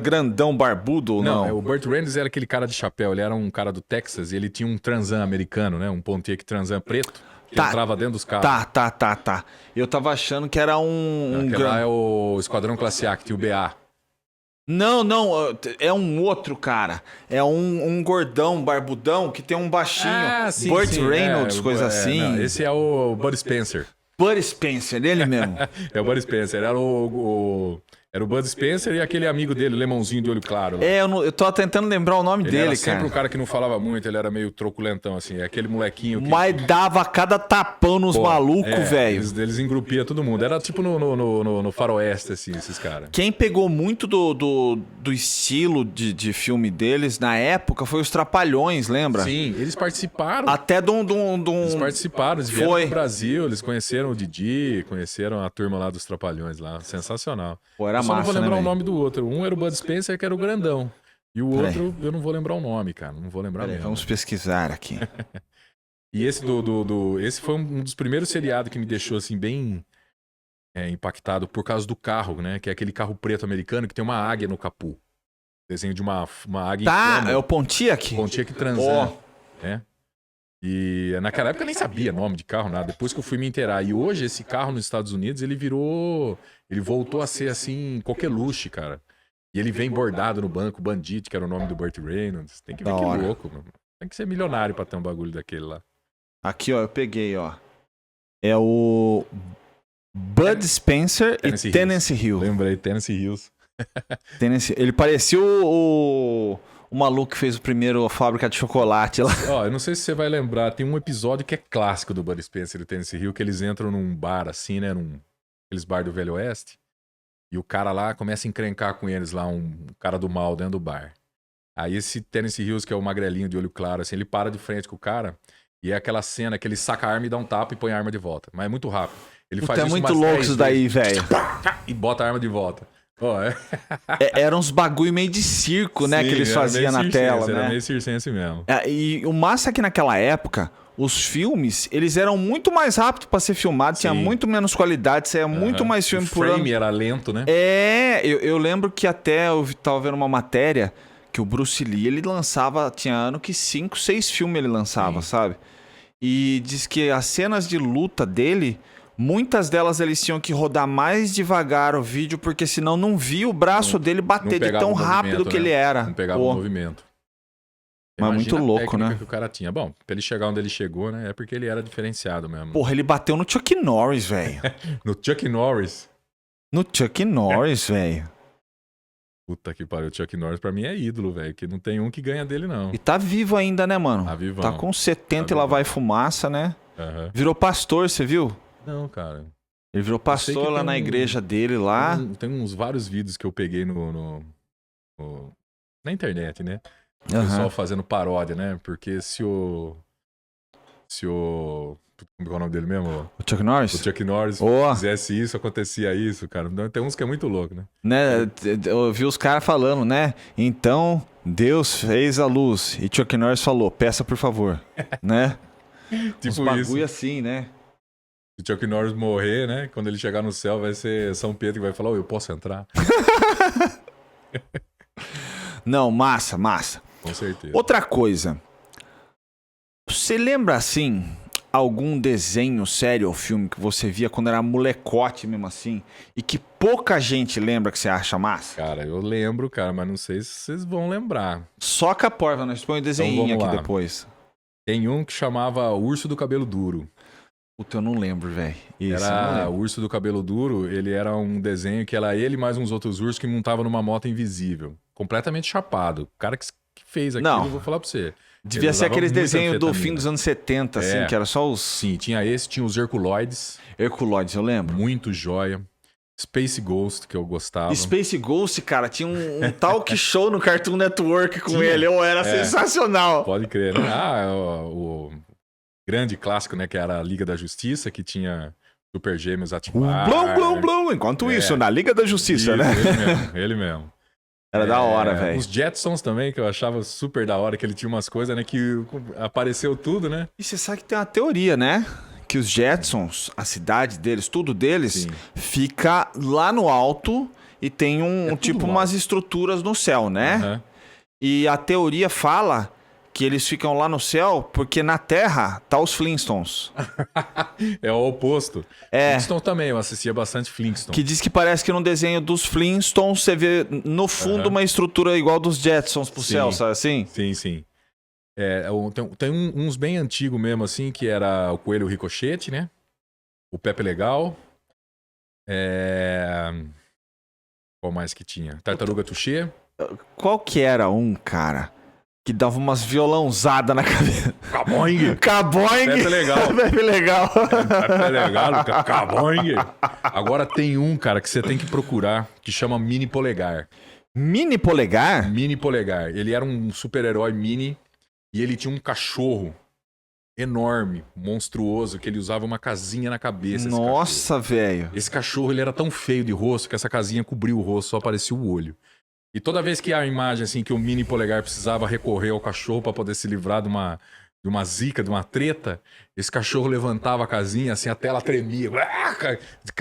grandão barbudo, ou não? O Burt Reynolds era aquele cara de chapéu. Ele era um cara do Texas e ele tinha um Trans-Am americano, né? Um Pontiac Trans-Am preto. Que entrava dentro dos carros. Tá. Eu tava achando que era Aquele lá é o Esquadrão Classe A, que tinha o BA. Não, é um outro cara. É um gordão, barbudão, que tem um baixinho. Sim, Burt sim. Reynolds, coisa assim. Não, esse é o Bud Spencer. Bud Spencer, ele mesmo. É o Bud Spencer. Era o Bud Spencer e aquele amigo dele, o lemãozinho de olho claro. Lá. Eu tô tentando lembrar o nome Ele dele, era sempre cara. o cara que não falava muito, ele era meio troculentão, assim. É aquele molequinho que... Mas dava cada tapão nos malucos, velho. Eles engrupiam todo mundo. Era tipo no faroeste, assim, esses caras. Quem pegou muito do estilo de filme deles na época foi os Trapalhões, lembra? Sim, eles participaram. Até de um... Eles participaram, eles vieram Foi. pro Brasil, eles conheceram o Didi, conheceram a turma lá dos Trapalhões lá. Sensacional. Pô, era Eu só massa, não vou lembrar né, o nome do outro. Um era o Bud Spencer, que era o grandão. E o Peraí. outro, eu não vou lembrar o nome, cara. Não vou lembrar Peraí, mesmo. vamos pesquisar aqui. E esse esse foi um dos primeiros seriados que me deixou, assim, bem impactado por causa do carro, né? Que é aquele carro preto americano que tem uma águia no capô. Desenho de uma águia em Tá, flama. é o Pontiac? Pontiac Trans-Am, né? E naquela época eu nem sabia nome de carro, nada. Depois que eu fui me inteirar. E hoje esse carro nos Estados Unidos, ele voltou a ser assim, coqueluche, cara. E ele vem bordado no banco, Bandit, que era o nome do Burt Reynolds. Tem que ver Da que hora. louco, mano. Tem que ser milionário pra ter um bagulho daquele lá. Aqui, ó, eu peguei, ó. É o Bud Spencer Tennessee e Tennessee Hill. Lembrei, Tennessee Hills. Ele parecia o maluco que fez o primeiro Fábrica de Chocolate lá. Ó, eu não sei se você vai lembrar, tem um episódio que é clássico do Bud Spencer e do Tennessee Hill, que eles entram num bar assim, né? Aqueles bar do Velho Oeste. E o cara lá começa a encrencar com eles lá, um cara do mal dentro do bar. Aí esse Tennessee Hills, que é o magrelinho de olho claro, assim, ele para de frente com o cara e é aquela cena que ele saca a arma e dá um tapa e põe a arma de volta. Mas é muito rápido. Ele faz Puta, é isso muito umas louco 10 isso daí, vezes, velho. e bota a arma de volta. Ó, Eram uns bagulho meio de circo, né? Sim, que eles era faziam meio na circense, tela, Era né? meio circense mesmo. E o massa é que naquela época, os filmes, eles eram muito mais rápidos pra ser filmados, tinha Sim. muito menos qualidade, saía muito mais filme O por ano. frame era lento, né? Eu lembro que até eu tava vendo uma matéria que o Bruce Lee, ele lançava, tinha ano que 5, 6 filmes ele lançava, Sim. sabe? E diz que as cenas de luta dele, muitas delas eles tinham que rodar mais devagar o vídeo, porque senão não via o braço dele bater de pegava tão o rápido movimento, que né? ele era. Não pegava Pô, o movimento. Mas Imagina muito a louco, técnica né? que o cara tinha. Bom, pra ele chegar onde ele chegou, né? É porque ele era diferenciado mesmo. Porra, ele bateu no Chuck Norris, velho. No Chuck Norris. No Chuck Norris, velho. Puta que pariu. O Chuck Norris pra mim é ídolo, velho. Que não tem um que ganha dele, não. E tá vivo ainda, né, mano? Tá vivão. Tá com 70 Tá e lá vivão. vai fumaça, né? Aham. Virou pastor, você viu? Não, cara. Ele virou sei pastor que lá tem na um- igreja dele lá. Tem uns vários vídeos que eu peguei na internet, né? O Aham. pessoal fazendo paródia, né? Porque se o Se o... Como é o nome dele mesmo? O Chuck Norris? O Chuck Norris Boa. fizesse isso, acontecia isso, cara. Tem uns que é muito louco, né? Né, eu vi os caras falando, né? Então, Deus fez a luz. E Chuck Norris falou, peça por favor. Né? Tipo Uns bagulho isso. assim, né? Se o Chuck Norris morrer, né? Quando ele chegar no céu, vai ser São Pedro que vai falar, eu posso entrar? Não, massa, massa. Com certeza. Outra coisa. Você lembra, assim, algum desenho, série ou filme que você via quando era molecote mesmo assim, e que pouca gente lembra que você acha massa? Cara, eu lembro, cara, mas não sei se vocês vão lembrar. Soca a porva, nós põe o desenho Então, aqui vamos lá. depois. Tem um que chamava Urso do Cabelo Duro. Puta, eu não lembro, velho. Isso, eu não Era lembro. o Urso do Cabelo Duro, ele era um desenho que era ele mais uns outros ursos que montavam numa moto invisível. Completamente chapado. O cara que fez aquilo, Não. eu vou falar pra você. Devia Ele ser usava aqueles muita desenhos do anfetamina. fim dos anos 70, assim, É. que era só os Sim, tinha esse, tinha os Herculoides, Herculoides, eu lembro. muito joia. Space Ghost, que eu gostava. Space Ghost, cara, tinha um talk show no Cartoon Network com Tinha. ele, eu era É. sensacional. Pode crer, né? O grande clássico, né? Que era a Liga da Justiça, que tinha Super Gêmeos Ativar. Blum, blum, blum. Enquanto É. isso, na Liga da Justiça, Isso, né? Ele mesmo, ele mesmo. Era da hora, velho. Os Jetsons também, que eu achava super da hora, que ele tinha umas coisas, né? Que apareceu tudo, né? E você sabe que tem uma teoria, né? Que os Jetsons, a cidade deles, tudo deles, Sim. fica lá no alto e tem tudo tipo alto. umas estruturas no céu, né? Aham. E a teoria fala que eles ficam lá no céu porque na Terra tá os Flintstones. É o oposto. É. Flintstone também, eu assistia bastante Flintstone. Que diz que parece que no desenho dos Flintstones você vê no fundo Aham. uma estrutura igual dos Jetsons pro Sim. céu, sabe assim? Sim, sim. Tem uns bem antigos mesmo, assim, que era o Coelho Ricochete, né? O Pepe Legal. Qual mais que tinha? Tartaruga Tuxê. Qual que era um, cara, que dava umas violãozadas na cabeça? Caboing! Caboing! Pepe Legal. Pepe Legal. Pepe Legal, Caboing! Agora tem um, cara, que você tem que procurar, que chama Mini Polegar. Mini polegar? Mini Polegar. Ele era um super-herói mini e ele tinha um cachorro enorme, monstruoso, que ele usava uma casinha na cabeça. esse cachorro. Nossa, velho. Esse cachorro, ele era tão feio de rosto que essa casinha cobriu o rosto, só aparecia o olho. E toda vez que a imagem, assim, que o Mini Polegar precisava recorrer ao cachorro para poder se livrar de uma zica, de uma treta, esse cachorro levantava a casinha, assim, a tela tremia,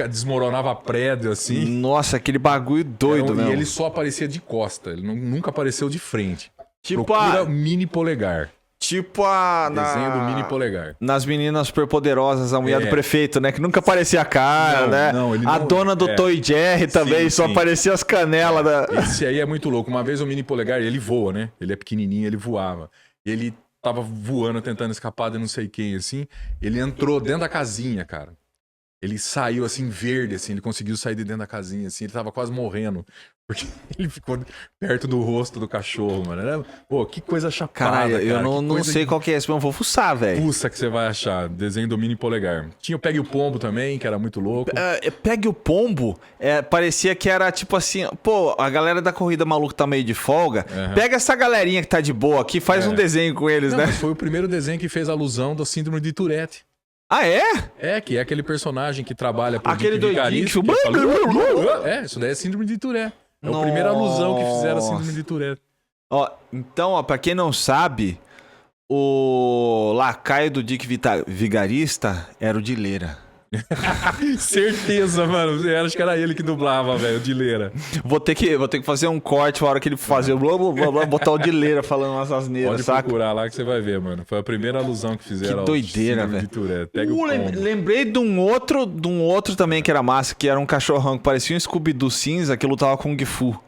desmoronava prédio, assim. Nossa, aquele bagulho doido, E mesmo. ele só aparecia de costa, ele nunca apareceu de frente. Tipo Procura a... Mini Polegar. Tipo a... Desenho do Mini Polegar. Nas meninas superpoderosas, a mulher É. do prefeito, né? Que nunca aparecia a cara, Não, né? não, ele a não- dona do é. Toy Jerry também, só sim. aparecia as canelas da... Esse aí é muito louco. Uma vez o Mini Polegar, ele voa, né? Ele é pequenininho, ele voava. Ele tava voando, tentando escapar de não sei quem, assim. Ele entrou dentro da casinha, cara. Ele saiu, assim, verde, assim. Ele conseguiu sair de dentro da casinha, assim. Ele tava quase morrendo. Porque ele ficou perto do rosto do cachorro, mano. Era... Pô, que coisa chapada, Caralho, cara. eu Que não coisa sei qual que é esse, mas eu vou fuçar, velho. Fuça que você vai achar. Desenho do Mini Polegar. Tinha o Pegue o Pombo também, que era muito louco. Pegue o pombo, parecia que era tipo assim, pô, a galera da corrida maluca tá meio de folga, Aham. pega essa galerinha que tá de boa aqui, faz um desenho com eles, Não, né? mas foi o primeiro desenho que fez alusão da síndrome de Tourette. Ah, é? Que é aquele personagem que trabalha pro Aquele Dick doidinho Vigarista, que fala- isso daí é síndrome de Tourette. É a primeira alusão que fizeram a síndrome de Tourette. Ó, então, ó, pra quem não sabe, o lacaio do Dick Vigarista era o Dileira. Certeza, mano. Eu acho que era ele que dublava, velho, o Dileira. Vou ter que fazer um corte a hora que ele fazer blá, blá, blá, blá, botar o Dileira falando umas asneiras, Pode saca? procurar lá que você vai ver, mano. Foi a primeira alusão que fizeram Que doideira, ao síndrome velho. de Tourette. Pega o pombo. Lembrei de um outro também que era massa, que era um cachorrão que parecia um Scooby-Doo cinza que lutava com Kung Fu.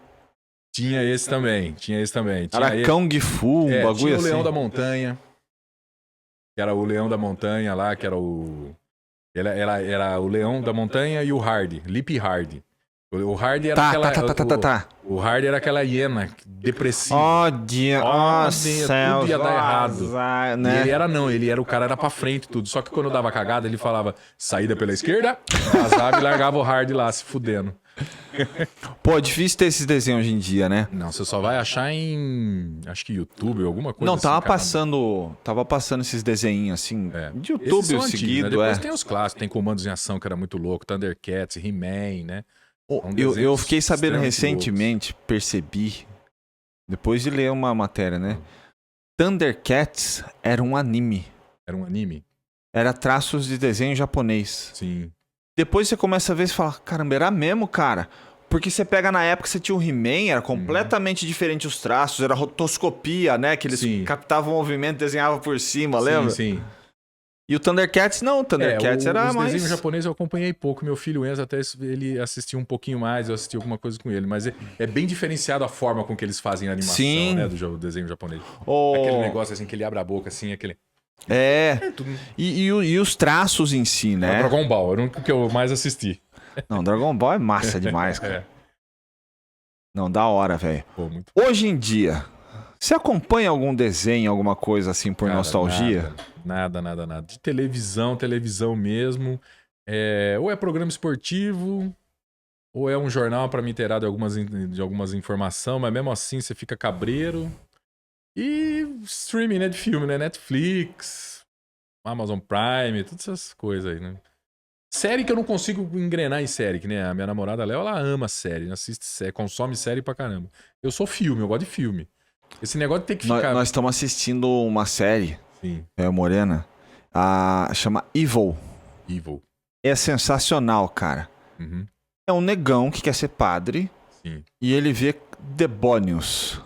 Tinha esse também. Tinha Era esse- Kung Fu, um bagulho tinha o assim. Leão da Montanha. Que era o Leão da Montanha lá, que era o... Era o Leão da Montanha e o Hardy. Lip Hardy. O Hardy era aquela... Tá. O Hardy era aquela hiena depressiva. Ó, dia, ó, Tudo céus, ia dar errado. azar, E né? o cara era pra frente tudo. Só que quando dava cagada, ele falava saída pela esquerda, vazava e largava o Hardy lá se fudendo. Pô, é difícil ter esses desenhos hoje em dia, né? Não, você só vai achar em, acho que YouTube, alguma coisa Não, assim. tava passando esses desenhinhos assim, de Esses YouTube são antigos, né? seguido, Depois tem os clássicos, tem Comandos em Ação, que era muito louco, Thundercats, He-Man, né? São Eu desenhos fiquei sabendo extremamente recentemente, percebi, depois de ler uma matéria, né? Thundercats era um anime. Era um anime? Era traços de desenho japonês. Sim. Depois você começa a ver e fala, caramba, era mesmo, cara. Porque você pega na época, você tinha o He-Man, era completamente diferente os traços, era rotoscopia, né? Que eles Sim. captavam o movimento e desenhavam por cima, lembra? Sim, sim. E o Thundercats, não, o Thundercats era os mais... desenhos japoneses eu acompanhei pouco. Meu filho Enzo até ele assistiu um pouquinho mais, eu assisti alguma coisa com ele. Mas é bem diferenciado a forma com que eles fazem a animação, Sim. né, do desenho japonês. Oh. Aquele negócio assim que ele abre a boca, assim, aquele... Tudo... E os traços em si, né? Dragon Ball, era o único que eu mais assisti. Não, Dragon Ball é massa demais, cara. Não, da hora, velho. Muito... Hoje em dia, você acompanha algum desenho, alguma coisa assim por nostalgia? Nada. De televisão mesmo. Ou é programa esportivo, ou é um jornal pra me inteirar de algumas informações, mas mesmo assim você fica cabreiro. E streaming, né, de filme, né? Netflix, Amazon Prime, todas essas coisas aí, né? Série que eu não consigo engrenar em série, que nem a minha namorada Léo, ela ama série, assiste série, consome série pra caramba. Eu sou filme, eu gosto de filme. Esse negócio de ter que ficar... Nós estamos assistindo uma série, Sim. Morena, chama Evil. É sensacional, cara. Uhum. É um negão que quer ser padre. Sim. E ele vê demônios.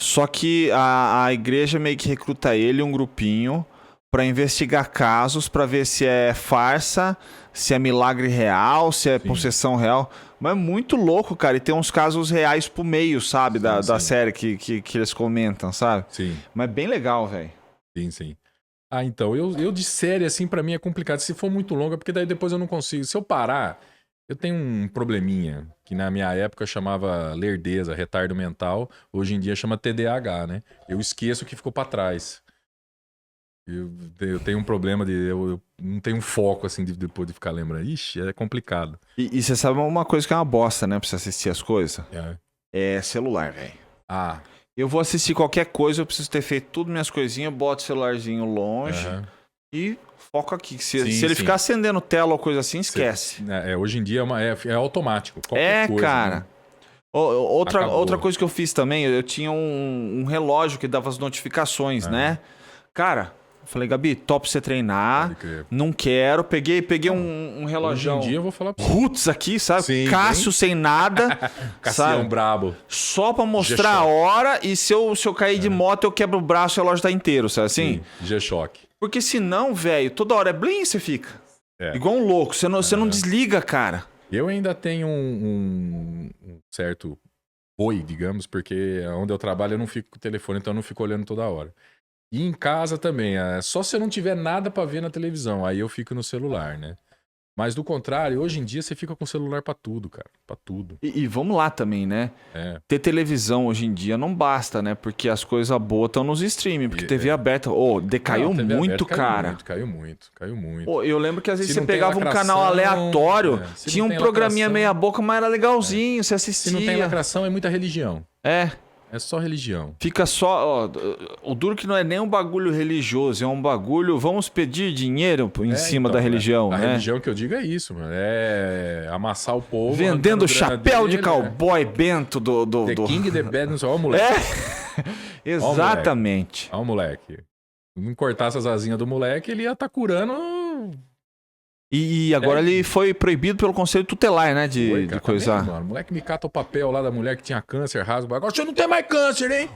Só que a igreja meio que recruta ele, um grupinho, pra investigar casos, pra ver se é farsa, se é milagre real, se é possessão real. Mas é muito louco, cara. E tem uns casos reais pro meio, sabe? Da série que eles comentam, sabe? Sim. Mas é bem legal, velho. Sim. Então, eu de série, assim, pra mim é complicado. Se for muito longa, porque daí depois eu não consigo. Se eu parar, eu tenho um probleminha, que na minha época chamava lerdeza, retardo mental. Hoje em dia chama TDAH, né? Eu esqueço o que ficou pra trás. Eu tenho um problema eu não tenho foco, assim, depois de ficar lembrando. Ixi, é complicado. E você sabe uma coisa que é uma bosta, né? Pra você assistir as coisas? É celular, velho. Eu vou assistir qualquer coisa, eu preciso ter feito tudo minhas coisinhas, boto o celularzinho longe e foco aqui. Se ele ficar acendendo tela ou coisa assim, esquece. Hoje em dia é automático. Qualquer coisa, cara. Né? Outra coisa que eu fiz também, eu tinha um relógio que dava as notificações, né? Cara, eu falei, Gabi, top você treinar, não quero. Peguei um relógio. Hoje em dia eu vou falar pra Roots aqui, sabe? Sim, Cássio sem nada. Cassião brabo. Só pra mostrar a hora e se eu cair de moto, eu quebro o braço e o relógio tá inteiro, sabe assim? G-Shock. Porque senão, velho, toda hora é blim, você fica. Igual um louco, você não desliga, cara. Eu ainda tenho um certo boi, digamos, porque onde eu trabalho eu não fico com o telefone, então eu não fico olhando toda hora. E em casa também, só se eu não tiver nada pra ver na televisão, aí eu fico no celular, né? Mas do contrário, hoje em dia você fica com o celular pra tudo, cara, pra tudo. E vamos lá também, né? Ter televisão hoje em dia não basta, né? Porque as coisas boas estão nos streaming, porque TV aberta, decaiu muito, cara. Caiu muito. Eu lembro que às vezes você pegava um canal aleatório, tinha um programinha meia boca, mas era legalzinho, você assistia. Se não tem lacração, é muita religião. É só religião. Fica só... o duro que não é nem um bagulho religioso, é um bagulho... Vamos pedir dinheiro em cima da religião, A né? religião que eu digo é isso, mano. É amassar o povo... Vendendo chapéu de cowboy Bento do... The King, The Bad, não sei. Ó o moleque. Exatamente. Ó o moleque. Se não cortasse as asinhas do moleque, ele ia estar curando... E agora ele foi proibido pelo Conselho Tutelar, né? De coisar. Também, mano. O moleque me cata o papel lá da mulher que tinha câncer, rasga. Agora você não tem mais câncer, hein?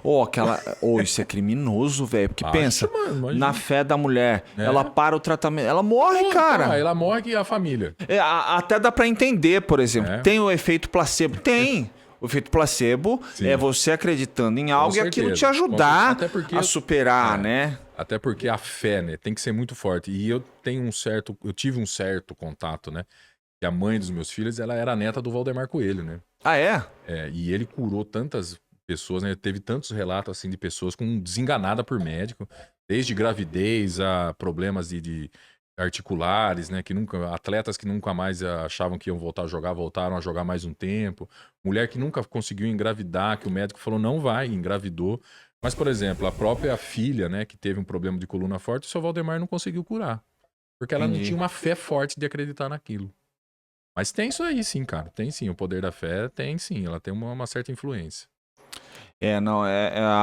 Isso é criminoso, velho. Porque pensa, mano, na fé da mulher, ela para o tratamento. Ela morre, cara. Então, ela morre e a família. Até dá pra entender, por exemplo. Tem o efeito placebo? Tem. O efeito placebo é você acreditando em algo e aquilo te ajudar a superar, né? Até porque a fé, né, tem que ser muito forte. E eu tive um certo contato, né? Que a mãe dos meus filhos, ela era a neta do Valdemar Coelho, né? E ele curou tantas pessoas, né? Teve tantos relatos, assim, de pessoas com desenganada por médico. Desde gravidez a problemas de articulares, né? Atletas que nunca mais achavam que iam voltar a jogar, voltaram a jogar mais um tempo. Mulher que nunca conseguiu engravidar, que o médico falou não vai, engravidou. Mas, por exemplo, a própria filha, né, que teve um problema de coluna forte, o seu Valdemar não conseguiu curar. Porque ela não tinha uma fé forte de acreditar naquilo. Mas tem isso aí, sim, cara. Tem sim. O poder da fé tem sim. Ela tem uma certa influência. Não,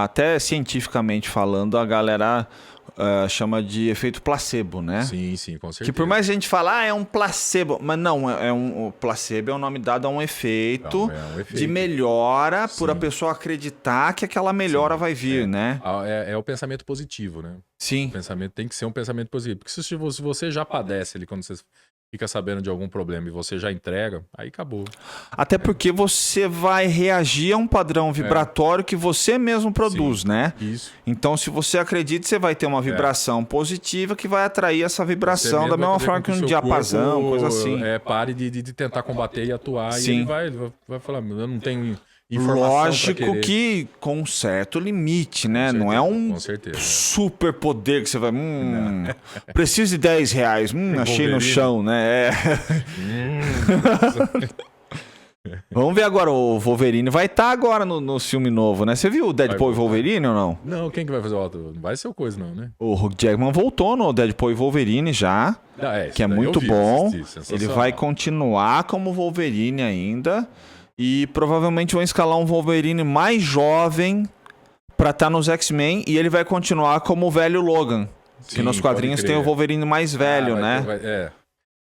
até cientificamente falando, a galera chama de efeito placebo, né? Sim, sim, com certeza. Que por mais a gente falar, é um placebo, mas não, o placebo é o nome dado a um efeito, É um efeito. de melhora por a Sim. pessoa acreditar que aquela melhora vai vir, né? É o pensamento positivo, né? Sim. O pensamento tem que ser um pensamento positivo. Porque se você já padece ali, quando você fica sabendo de algum problema e você já entrega, aí acabou. Até porque você vai reagir a um padrão vibratório que você mesmo produz, Sim, né? Isso. Então, se você acredita, você vai ter uma vibração positiva que vai atrair essa vibração Você da mesmo mesma vai fazer forma com que um seu diapasão, corpo, coisa assim. Pare de tentar combater e atuar. Sim. E ele vai falar, eu não tenho informação pra Lógico querer. que com um certo limite, né? Com Não é certeza, um com certeza. super poder que você vai. Preciso de 10 reais. Achei no Wolverine. chão, né? Vamos ver agora. O Wolverine vai estar agora no filme novo, né? Você viu o Deadpool e voltar. Wolverine ou não? Não, quem que vai fazer o auto? Não vai ser o coisa, não, né? O Hugh Jackman voltou no Deadpool e Wolverine já, que é muito bom. Ele vai continuar como Wolverine ainda. E provavelmente vão escalar um Wolverine mais jovem pra estar nos X-Men. E ele vai continuar como o velho Logan. Que nos quadrinhos tem o Wolverine mais velho, né?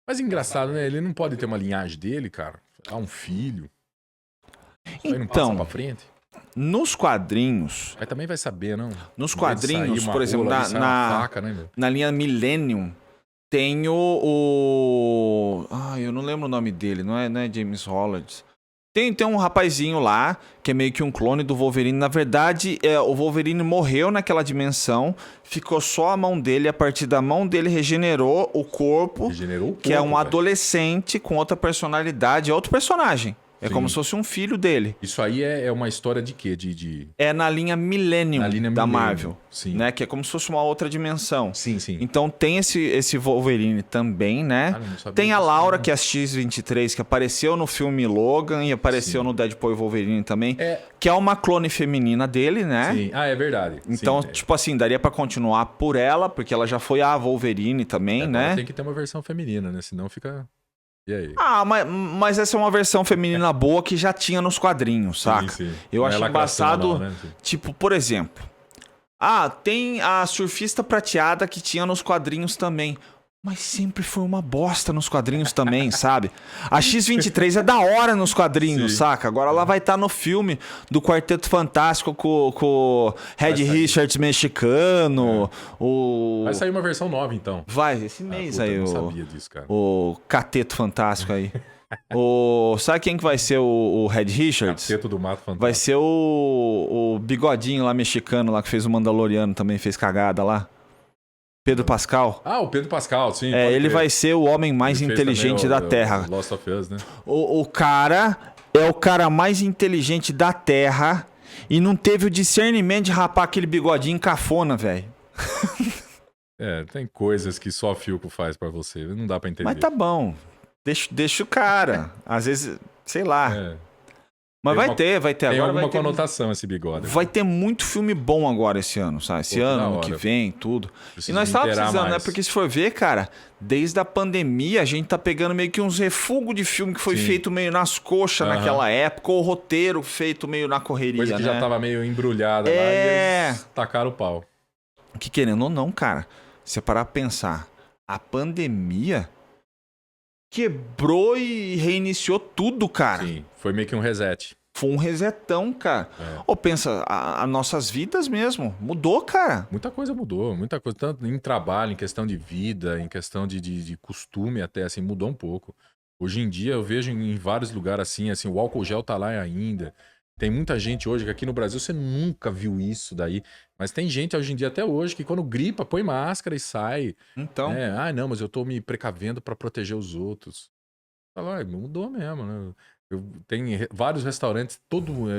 Mas engraçado, né? Ele não pode ter uma linhagem dele, cara. Um filho. Aí não passa Então, pra frente. nos quadrinhos... Aí também vai saber, não? Nos Em vez de sair sair uma por exemplo, rola ali, sai uma faca, né, meu? na linha Millennium, tem eu não lembro o nome dele, não é James Holland. Tem um rapazinho lá, que é meio que um clone do Wolverine. Na verdade, o Wolverine morreu naquela dimensão, ficou só a mão dele, a partir da mão dele regenerou o corpo, que é um adolescente com outra personalidade, é outro personagem. É Sim. como se fosse um filho dele. Isso aí é uma história de quê? É na linha Millennium da Marvel, Sim. né? Que é como se fosse uma outra dimensão. Sim, sim. Então tem esse Wolverine também, né? Não sabia Tem a disso, Laura, não. que é a X-23, que apareceu no filme Logan e apareceu no Deadpool e Wolverine também. Que é uma clone feminina dele, né? Sim, é verdade. Então, Sim, tipo assim, daria pra continuar por ela, porque ela já foi a Wolverine também, né? Tem que ter uma versão feminina, né? Senão fica... E aí? Mas essa é uma versão feminina boa que já tinha nos quadrinhos, saca? Sim. Eu acho embaçado, né? tipo, por exemplo... tem a surfista prateada que tinha nos quadrinhos também. Mas sempre foi uma bosta nos quadrinhos também, sabe? A X-23 é da hora nos quadrinhos, saca? Agora ela vai estar no filme do Quarteto Fantástico com o Red Richards mexicano. Vai sair uma versão nova, então. Vai, esse mês aí. Eu não sabia disso, cara. O Cateto Fantástico aí. Sabe quem que vai ser o Red Richards? Cateto do Mato Fantástico. Vai ser o bigodinho lá mexicano lá que fez o Mandaloriano, também fez cagada lá. Pedro Pascal. O Pedro Pascal, sim. Ele vai ser o homem mais inteligente da Terra. Lost of Us, né? O cara é o cara mais inteligente da Terra e não teve o discernimento de rapar aquele bigodinho cafona, velho. Tem coisas que só a Philco faz pra você. Não dá pra entender. Mas tá bom. Deixa o cara. Às vezes, sei lá. Mas vai ter agora. Tem alguma vai ter, conotação esse bigode. Vai ter muito filme bom agora esse ano, sabe? Esse ano que vem, tudo. Preciso E nós estávamos precisando, mais. né? Porque se for ver, cara, desde a pandemia a gente tá pegando meio que uns refugos de filme que foi feito meio nas coxas naquela época, ou roteiro feito meio na correria, coisa que né? já tava meio embrulhada lá e eles tacaram o pau. Que querendo ou não, cara, se você parar pra pensar, a pandemia quebrou e reiniciou tudo, cara. Sim, foi meio que um reset. Foi um resetão, cara. Ou pensa, as nossas vidas mesmo. Mudou, cara. Muita coisa mudou, muita coisa. Tanto em trabalho, em questão de vida, em questão de costume até, assim, mudou um pouco. Hoje em dia eu vejo em vários lugares assim, o álcool gel tá lá ainda. Tem muita gente hoje, que aqui no Brasil você nunca viu isso daí. Mas tem gente hoje em dia, até hoje, que quando gripa, põe máscara e sai. Então. Não, mas eu tô me precavendo pra proteger os outros. Fala, mudou mesmo, né? Tem vários restaurantes,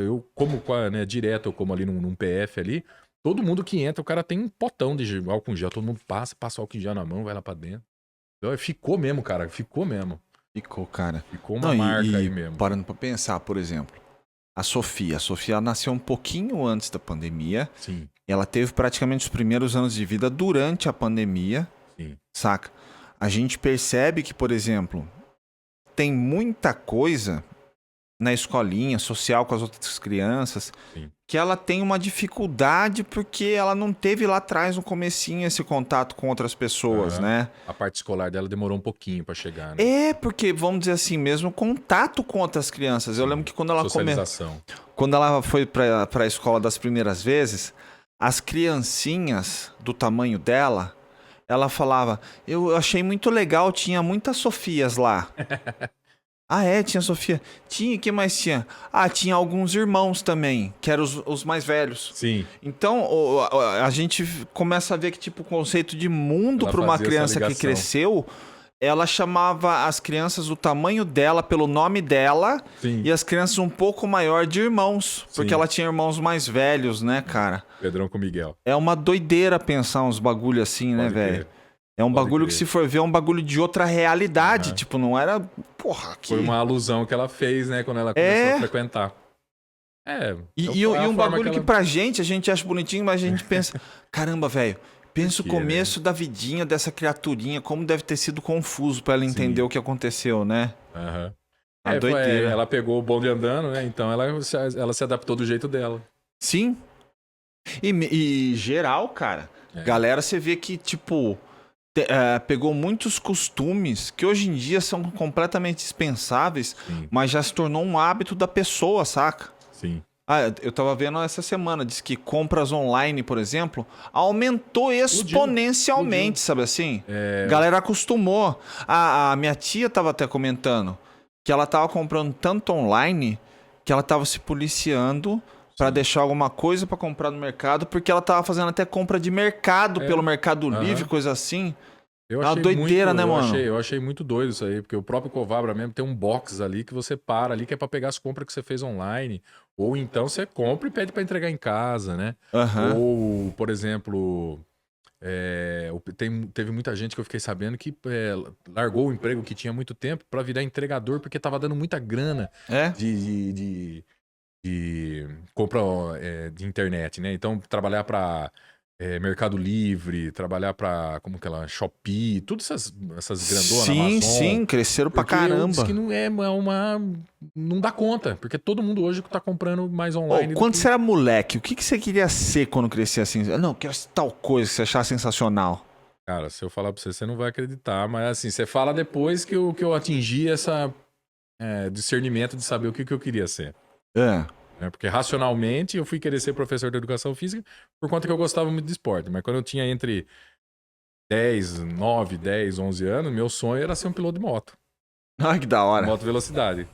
eu como direto, eu como ali num PF ali. Todo mundo que entra, o cara tem um potão de álcool em gel. Todo mundo passa álcool em gel na mão, vai lá pra dentro. Ficou mesmo, cara. Ficou mesmo. Ficou, cara. Ficou uma marca aí mesmo. Parando pra pensar, por exemplo, a Sofia. A Sofia nasceu um pouquinho antes da pandemia. Sim, Ela teve praticamente os primeiros anos de vida durante a pandemia, sim. saca? A gente percebe que, por exemplo, tem muita coisa na escolinha, social com as outras crianças, Sim. que ela tem uma dificuldade porque ela não teve lá atrás, no comecinho, esse contato com outras pessoas, Aham. né? A parte escolar dela demorou um pouquinho pra chegar, né? É, porque, vamos dizer assim, mesmo contato com outras crianças. Eu Sim. lembro que quando ela Socialização. quando ela foi pra a escola das primeiras vezes, as criancinhas do tamanho dela, ela falava, eu achei muito legal, tinha muitas Sofias lá. Ah, é? Tinha Sofia? Tinha, que mais tinha? Ah, tinha alguns irmãos também, que eram os mais velhos. Sim. Então, a gente começa a ver que, tipo, o conceito de mundo Ela para uma fazia essa criança que ligação. cresceu, ela chamava as crianças do tamanho dela, pelo nome dela, Sim. e as crianças um pouco maior de irmãos, porque Sim. ela tinha irmãos mais velhos, né, cara? Pedrão com Miguel. É uma doideira pensar uns bagulho assim, né, Pode velho? crer. É um Pode bagulho crer. que, se for ver, é um bagulho de outra realidade. Aham. Tipo, não era. Porra, que. Foi uma alusão que ela fez, né? Quando ela começou a frequentar. E um bagulho que pra gente, a gente acha bonitinho, mas a gente pensa, caramba, velho, pensa o quê, começo da vidinha dessa criaturinha, como deve ter sido confuso pra ela entender Sim. o que aconteceu, né? Aham. A doideira. Ela pegou o bonde andando, né? Então ela se adaptou do jeito dela. Sim. E geral, cara, galera, você vê que, tipo, pegou muitos costumes que hoje em dia são completamente dispensáveis, Sim. mas já se tornou um hábito da pessoa, saca? Sim. Ah, eu tava vendo essa semana, diz que compras online, por exemplo, aumentou exponencialmente, sabe assim? Galera acostumou. A minha tia tava até comentando que ela tava comprando tanto online que ela tava se policiando pra deixar alguma coisa pra comprar no mercado, porque ela tava fazendo até compra de mercado pelo Mercado Livre, coisa assim. Eu É uma achei doideira, muito, né, mano? Eu achei muito doido isso aí, porque o próprio Covabra mesmo tem um box ali que você para ali, que é pra pegar as compras que você fez online. Ou então você compra e pede pra entregar em casa, né? Aham. Ou, por exemplo, teve muita gente que eu fiquei sabendo que largou o emprego que tinha há muito tempo pra virar entregador, porque tava dando muita grana É? de compra de internet, né? Então, trabalhar para Mercado Livre, trabalhar para como que ela, Shopee, todas essas grandonas, Sim, Amazon. sim, cresceram pra Porque eu caramba. disse que não é não dá conta, porque todo mundo hoje tá comprando mais Ô, online. quando você era moleque, o que você queria ser quando crescia assim? Não, quero ser tal coisa que você achava sensacional. Cara, se eu falar pra você, você não vai acreditar, mas assim, você fala depois que eu atingi essa discernimento de saber o que eu queria ser. É. Porque racionalmente eu fui querer ser professor de educação física por conta que eu gostava muito de esporte. Mas quando eu tinha entre 9, 10, 11 anos, meu sonho era ser um piloto de moto. Ai, que da hora. Moto velocidade.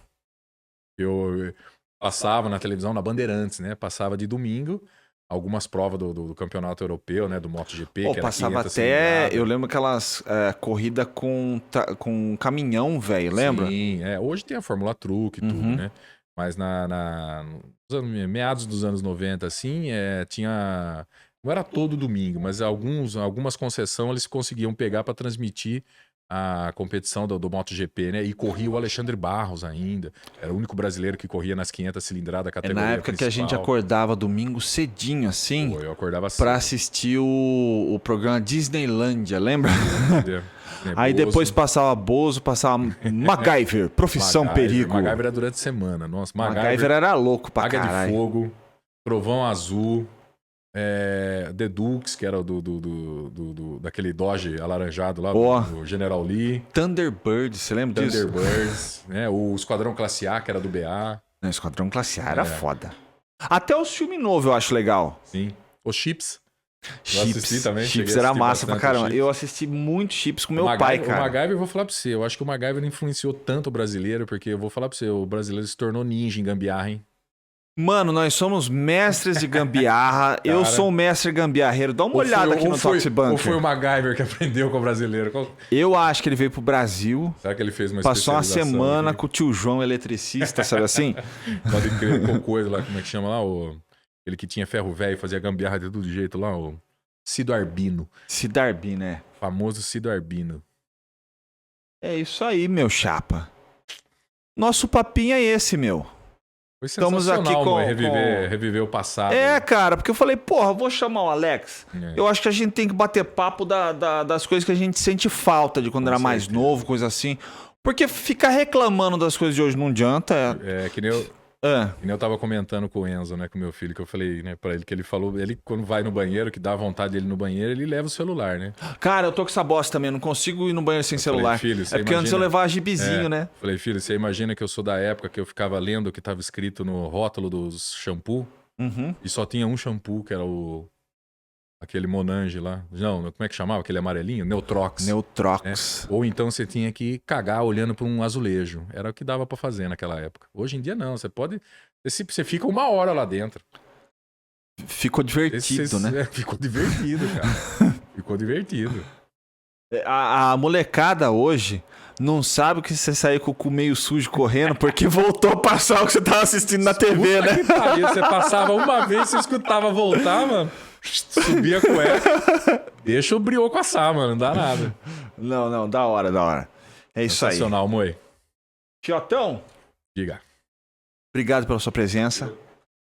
Eu passava na televisão, na Bandeirantes, né? Passava de domingo, algumas provas do campeonato europeu, né? Do MotoGP, Pô, que era passava 500 até. cilindradas. Eu lembro aquelas corridas com caminhão, velho, lembra? Sim, hoje tem a Fórmula Truck e tudo, Uhum. né? Mas meados dos anos 90, assim, tinha. Não era todo domingo, mas algumas concessões eles conseguiam pegar para transmitir a competição do MotoGP, né? E corria o Alexandre Barros ainda. Era o único brasileiro que corria nas 500 cilindradas, É categoria na época que a gente principal. acordava domingo cedinho, assim, Pô, eu acordava cedo. pra assistir o programa Disneylândia, lembra? Entendeu? Aí Bozo, depois passava Bozo, passava MacGyver, Profissão Perigo. MacGyver era durante a semana. Nossa, MacGyver era louco pra Águia de caralho. Fogo, Trovão Azul, The Dukes, que era daquele Dodge alaranjado lá, Boa. do General Lee. Thunderbird, você lembra disso? Thunderbirds, né? O Esquadrão Classe A, que era do BA. Não, Esquadrão Classe A era foda. Até os filmes novos eu acho legal. Sim. Os Chips. Eu assisti também, cheguei Chips a era assistir massa pra bastante caramba. Chips. Eu assisti muito Chips com meu O pai, MacGyver, cara. O MacGyver, eu vou falar pra você, eu acho que o MacGyver influenciou tanto o brasileiro, porque eu vou falar pra você, o brasileiro se tornou ninja em gambiarra, hein? Mano, nós somos mestres de gambiarra. Eu sou um mestre gambiarreiro. Dá uma olhada aqui no Toxic Bunker. Ou foi o MacGyver que aprendeu com o brasileiro? Eu acho que ele veio pro Brasil. Será que ele fez uma Passou uma especialização semana aqui? com o tio João eletricista, sabe assim? Pode crer, com coisa lá, como é que chama lá? Ele que tinha ferro velho e fazia gambiarra de todo jeito lá, o Cido Arbino. Cidarbi, né? Famoso Cido Arbino. É isso aí, meu chapa. Nosso papinho é esse, meu. Foi Estamos sensacional, aqui com- reviver o passado. É, cara, porque eu falei, porra, vou chamar o Alex. É. Eu acho que a gente tem que bater papo das coisas que a gente sente falta de quando Com era mais certeza. novo, coisa assim. Porque ficar reclamando das coisas de hoje não adianta. É, que nem eu tava comentando com o Enzo, né, com meu filho, que eu falei, né, pra ele, que ele falou, ele quando vai no banheiro, que dá vontade dele no banheiro, ele leva o celular, né? Cara, eu tô com essa bosta também, não consigo ir no banheiro sem celular. Falei, filho, você É porque antes eu imagina- levava gibizinho, né? Falei, filho, você imagina que eu sou da época que eu ficava lendo o que tava escrito no rótulo dos shampoo Uhum. e só tinha um shampoo, que era aquele Monange lá. Não, como é que chamava? Aquele amarelinho? Neutrox. Neutrox. Ou então você tinha que cagar olhando para um azulejo. Era o que dava para fazer naquela época. Hoje em dia não, você pode... Você fica 1 hora lá dentro. Ficou divertido, né? Ficou divertido, cara. Ficou divertido. A molecada hoje não sabe que você saiu com o cu meio sujo correndo porque voltou a passar o que você tava assistindo na TV, Puta né? que pariu, você passava uma vez, você escutava voltar, mano. Subia a cueca. Deixa o brioco assar, mano. Não dá nada. Não, da hora, da hora. É isso aí. Sensacional, Moi. Fiotão, Diga. obrigado pela sua presença.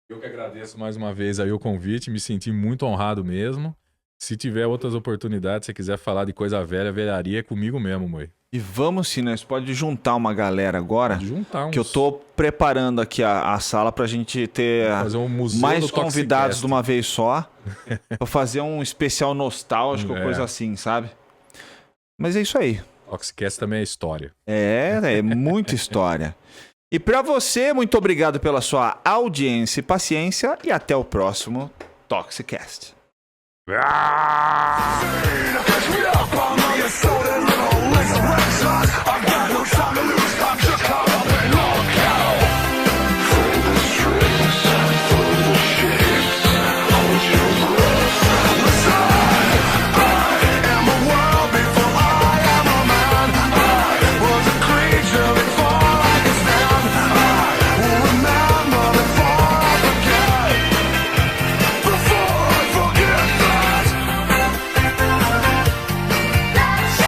Eu que agradeço mais uma vez aí o convite, me senti muito honrado mesmo. Se tiver outras oportunidades, se você quiser falar de coisa velha, velharia é comigo mesmo, Moi. E vamos sim, nós pode juntar uma galera agora, Pode juntar uns... que eu tô preparando aqui a sala pra gente ter fazer um museu mais do convidados Toxicast. de uma vez só, pra fazer um especial nostálgico, É. coisa assim, sabe? Mas é isso aí. Toxicast também é história. É muita história. E pra você, muito obrigado pela sua audiência e paciência e até o próximo Toxicast. Ah!